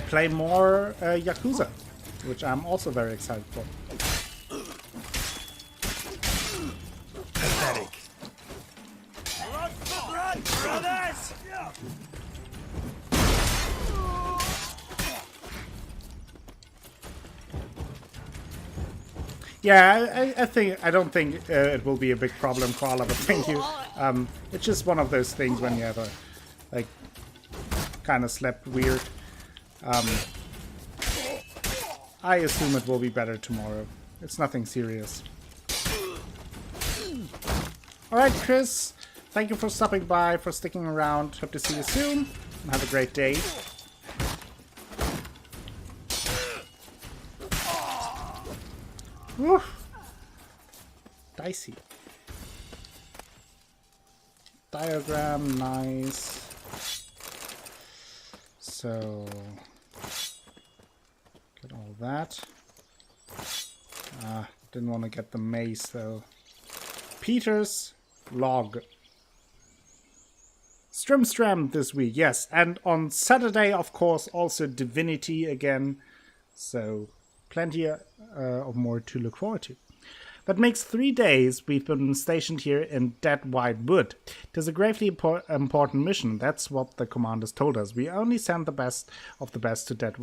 play more Yakuza, which I'm also very excited for. Pathetic. Blood for blood, brothers! Yeah, I don't think it will be a big problem, Koala, but thank you. It's just one of those things when you have a, like, kind of slept weird. I assume it will be better tomorrow. It's nothing serious. Alright, Chris, thank you for stopping by, for sticking around. Hope to see you soon, and have a great day. Woo. Dicey. Diagram, nice. So, get all that. Didn't want to get the mace though. Peter's log. Strim this week, yes. And on Saturday, of course, also Divinity again. So, plenty of more to look forward to. That makes 3 days we've been stationed here in Dead White Wood. It is a gravely important mission, that's what the commanders told us. We only send the best of the best to Dead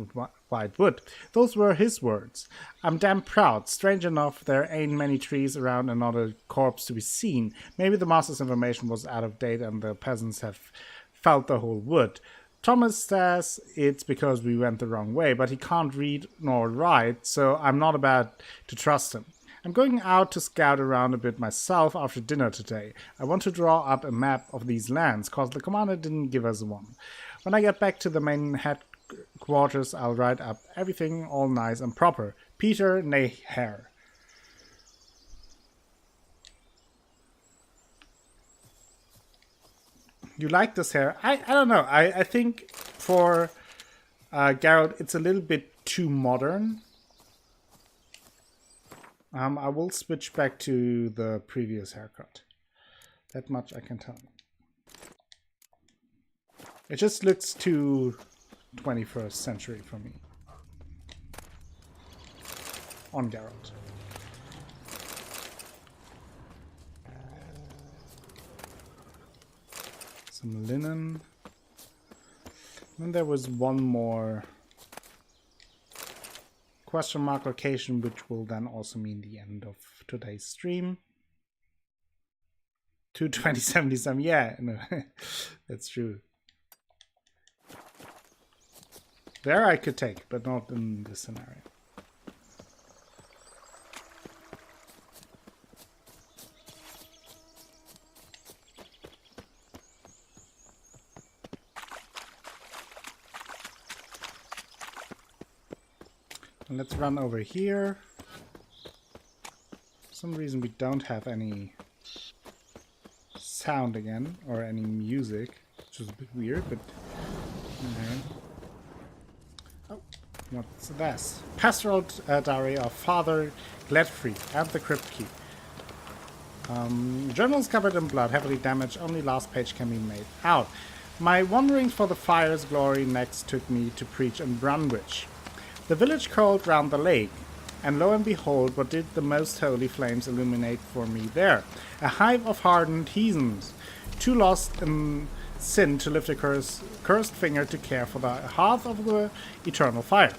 White Wood. Those were his words. I'm damn proud. Strange enough, there ain't many trees around and not a corpse to be seen. Maybe the master's information was out of date and the peasants have felt the whole wood. Thomas says it's because we went the wrong way, but he can't read nor write, so I'm not about to trust him. I'm going out to scout around a bit myself after dinner today. I want to draw up a map of these lands, cause the commander didn't give us one. When I get back to the main headquarters, I'll write up everything all nice and proper. Peter Nahar. You like this hair? I don't know. I think for Geralt it's a little bit too modern. I will switch back to the previous haircut. That much I can tell. It just looks too 21st century for me. On Geralt. Some linen. Then there was one more question mark location, which will then also mean the end of today's stream. 22077, yeah, no, that's true. There I could take, but not in this scenario. And let's run over here. For some reason we don't have any sound again, or any music, which is a bit weird, but... Oh, what's this? Pastoral Diary of Father Gladfrey and the Crypt Key. Journals covered in blood, heavily damaged, only last page can be made out. My wanderings for the fire's glory next took me to preach in Brunwich. The village crawled round the lake, and lo and behold, what did the most holy flames illuminate for me there? A hive of hardened heathens, too lost in sin to lift a cursed finger to care for the hearth of the eternal fire.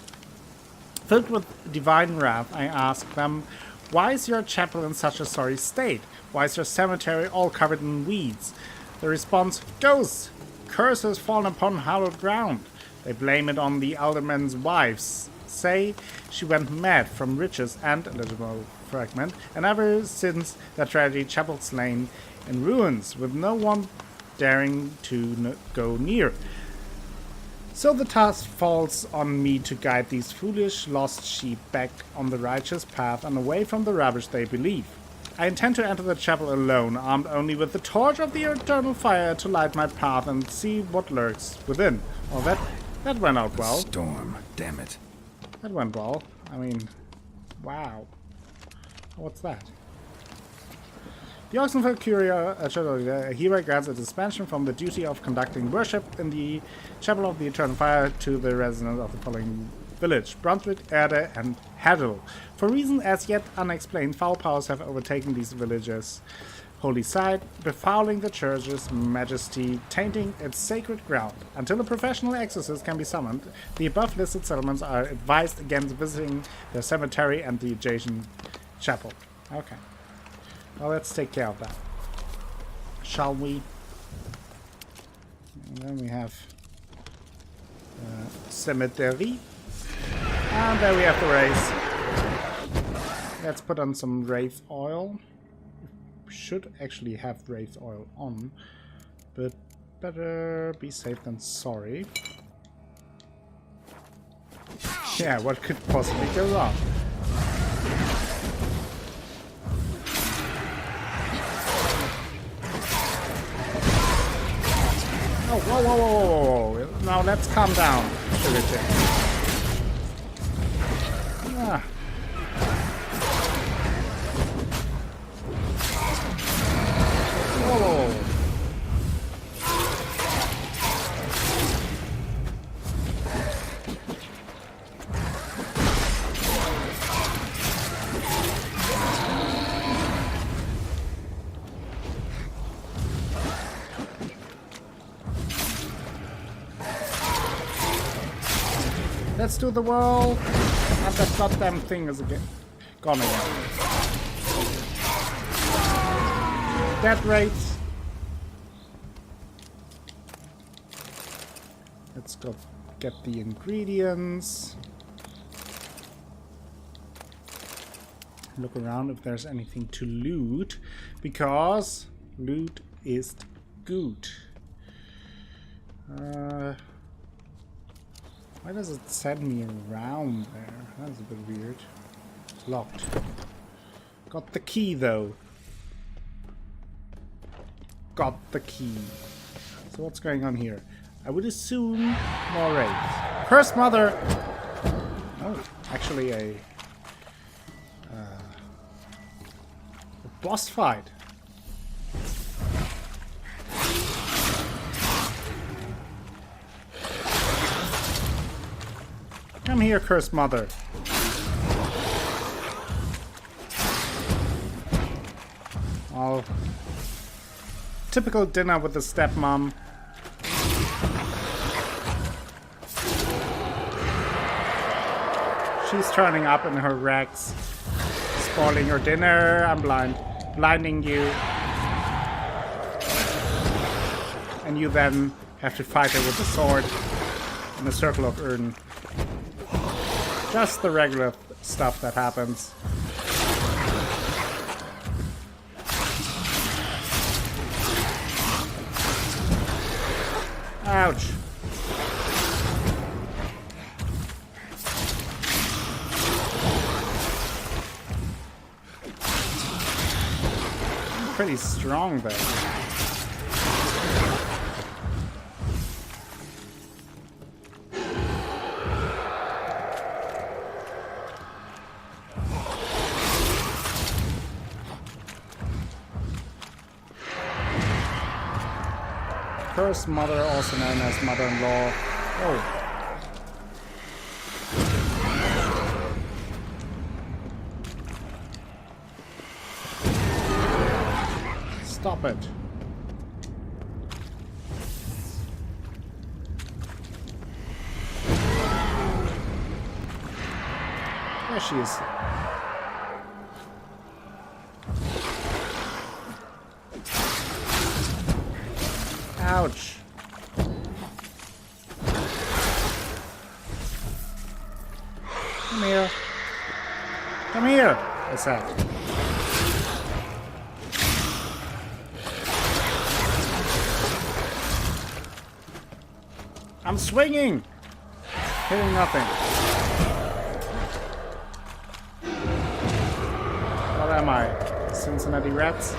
Filled with divine wrath, I asked them, why is your chapel in such a sorry state? Why is your cemetery all covered in weeds? The response, ghosts! Curses fallen upon hallowed ground. They blame it on the alderman's wives. Say she went mad from riches and a little fragment, and ever since that tragedy chapel's lain in ruins, with no one daring to go near. So the task falls on me to guide these foolish lost sheep back on the righteous path and away from the rubbish they believe. I intend to enter the chapel alone, armed only with the torch of the eternal fire to light my path and see what lurks within. Oh, that went out well. Storm, damn it. That went well. I mean, wow. What's that? The Oxenford Courier hereby grants a dispensation from the duty of conducting worship in the Chapel of the Eternal Fire to the residents of the following village: Brunswick, Erde, and Haddle. For reasons as yet unexplained, foul powers have overtaken these villages' holy site, befouling the church's majesty, tainting its sacred ground. Until a professional exorcist can be summoned, the above-listed settlements are advised against visiting their cemetery and the adjacent chapel. Okay. Well, let's take care of that. Shall we? And then we have cemetery. And there we have the wraith. Let's put on some wraith oil. Should actually have wraith oil on, but better be safe than sorry. Yeah, what could possibly go wrong? Oh, whoa, whoa, whoa, whoa, whoa. Now let's calm down, Sugar Chick. Ah. Whoa. Let's do the whirl. And that goddamn thing is again gone again. Dead rate. Let's go get the ingredients. Look around if there's anything to loot, because loot is good. Why does it send me around there? That's a bit weird. It's locked. Got the key though. Got the key. So what's going on here? I would assume more raids. Cursed Mother! Oh, actually a boss fight. Come here, Cursed Mother. Oh. Typical dinner with the stepmom. She's turning up in her rags. Spoiling your dinner. I'm blinding you. And you then have to fight her with the sword in a circle of Erden. Just the regular stuff that happens. Ouch. Pretty strong though. First mother, also known as mother-in-law. Oh. Stop it. There she is. Ouch. Come here. Come here, I said. I'm swinging! Hitting nothing. What am I? Cincinnati Reds?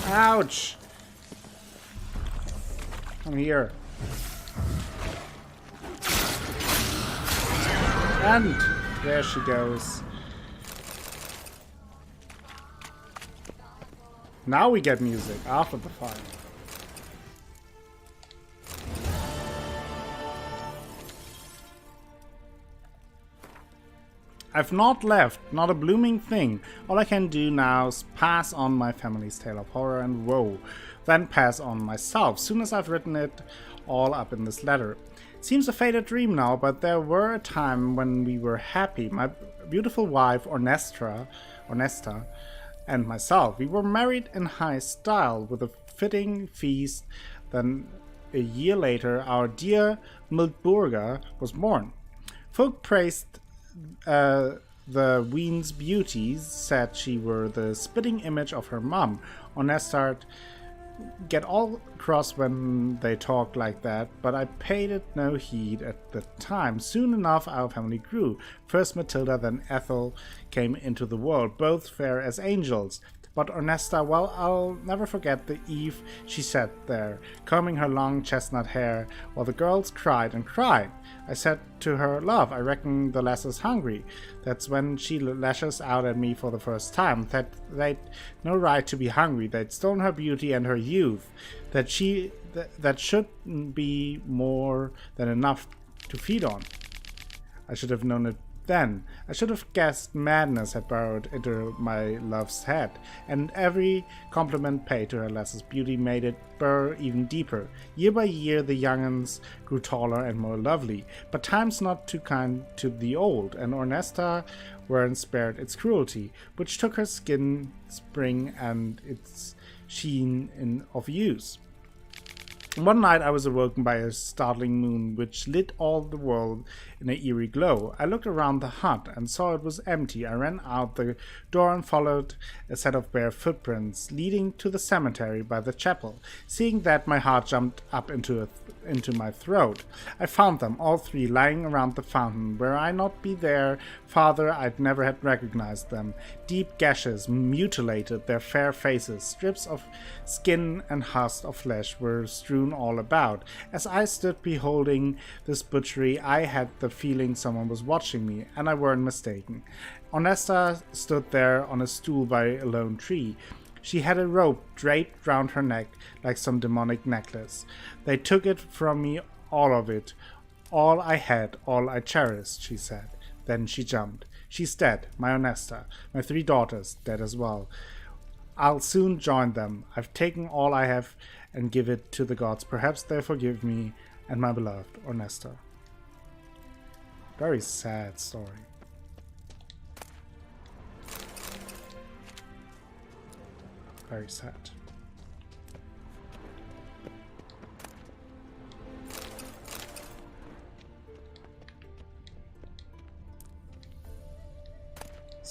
Ouch! Come here. And there she goes. Now we get music after the fire. I've not left, not a blooming thing. All I can do now is pass on my family's tale of horror and woe, then pass on myself, soon as I've written it all up in this letter. It seems a faded dream now, but there were a time when we were happy. My beautiful wife, Ornesta, and myself. We were married in high style, with a fitting feast. Then, a year later, our dear Mildburga was born. Folk praised the Ween's beauties, said she were the spitting image of her mum. Ornesta get all cross when they talked like that, but I paid it no heed at the time. Soon enough our family grew. First Matilda, then Ethel came into the world, both fair as angels. But Ornesta, well, I'll never forget the eve she sat there, combing her long chestnut hair, while the girls cried and cried. I said to her, "Love, I reckon the lass is hungry." That's when she lashes out at me for the first time, that they'd no right to be hungry, they'd stolen her beauty and her youth, that shouldn't be more than enough to feed on. I should have known it then. I should have guessed madness had burrowed into my love's head, and every compliment paid to her lass's beauty made it burrow even deeper. Year by year the young'uns grew taller and more lovely, but time's not too kind to the old, and Ornesta weren't spared its cruelty, which took her skin, spring, and its sheen of use. One night I was awoken by a startling moon which lit all the world in an eerie glow. I looked around the hut and saw it was empty. I ran out the door and followed a set of bare footprints leading to the cemetery by the chapel. Seeing that, my heart jumped up into my throat. I found them, all three, lying around the fountain. Were I not be their father, I'd never have recognized them. Deep gashes mutilated their fair faces. Strips of skin and husk of flesh were strewn all about. As I stood beholding this butchery, I had the feeling someone was watching me, and I weren't mistaken. Ornesta stood there on a stool by a lone tree. She had a rope draped round her neck like some demonic necklace. They took it from me, all of it. All I had, all I cherished, she said. Then she jumped. She's dead, my Ornesta. My 3 daughters, dead as well. I'll soon join them. I've taken all I have and give it to the gods. Perhaps they forgive me and my beloved Ornesta. Very sad story. Very sad.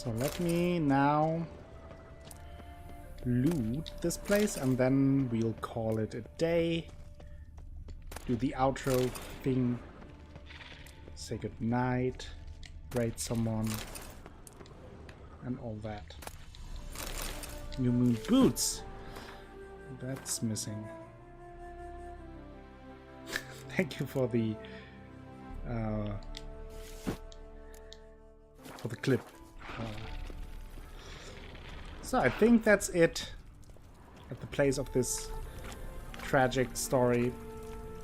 So let me now loot this place and then we'll call it a day. Do the outro thing. Say goodnight. Raid someone. And all that. New Moon boots. That's missing. Thank you for the clip. So I think that's it at the place of this tragic story.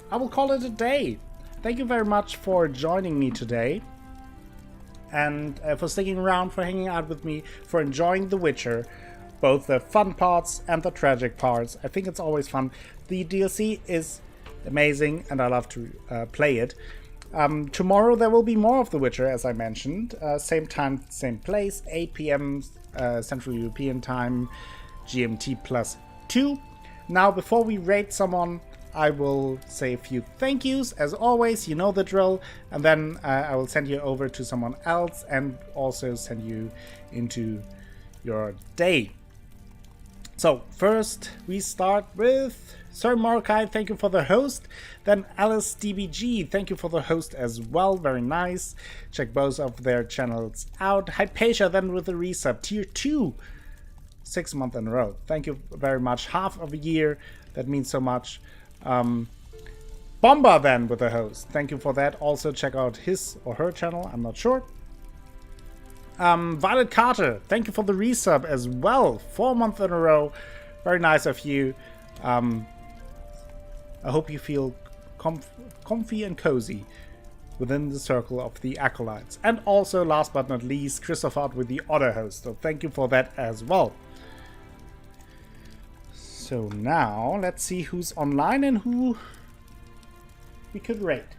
I will call it a day. Thank you very much for joining me today. And for sticking around, for hanging out with me, for enjoying The Witcher. Both the fun parts and the tragic parts. I think it's always fun. The DLC is amazing and I love to play it. Tomorrow there will be more of The Witcher, as I mentioned. Same time, same place, 8 p.m. Central European Time, GMT +2. Now, before we raid someone, I will say a few thank yous. As always, you know the drill. And then I will send you over to someone else and also send you into your day. So, first we start with Sir Mordecai, thank you for the host. Then Alice DBG, thank you for the host as well, very nice. Check both of their channels out. Hypatia then with the resub, tier 2, 6 months in a row. Thank you very much, half of a year, that means so much. Bomba then with the host, thank you for that. Also check out his or her channel, I'm not sure. Violet Carter, thank you for the resub as well, 4 months in a row, very nice of you. I hope you feel comfy and cozy within the circle of the acolytes. And also, last but not least, Christopher with the other host. So thank you for that as well. So now, let's see who's online and who we could rate.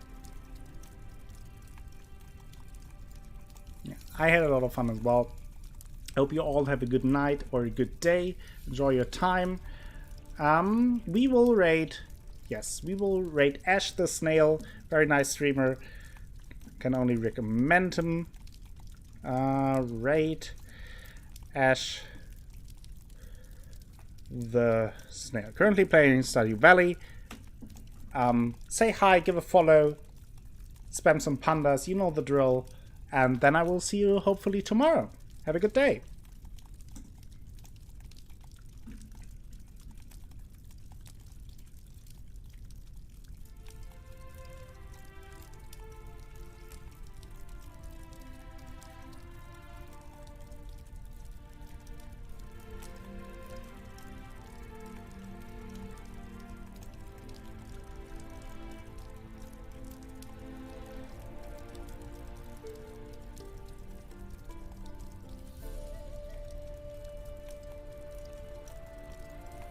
Yeah, I had a lot of fun as well. I hope you all have a good night or a good day. Enjoy your time. We will rate... Yes, we will rate Ash the Snail. Very nice streamer. Can only recommend him. Rate Ash the Snail. Currently playing Stardew Valley. Say hi, give a follow. Spam some pandas, you know the drill. And then I will see you hopefully tomorrow. Have a good day.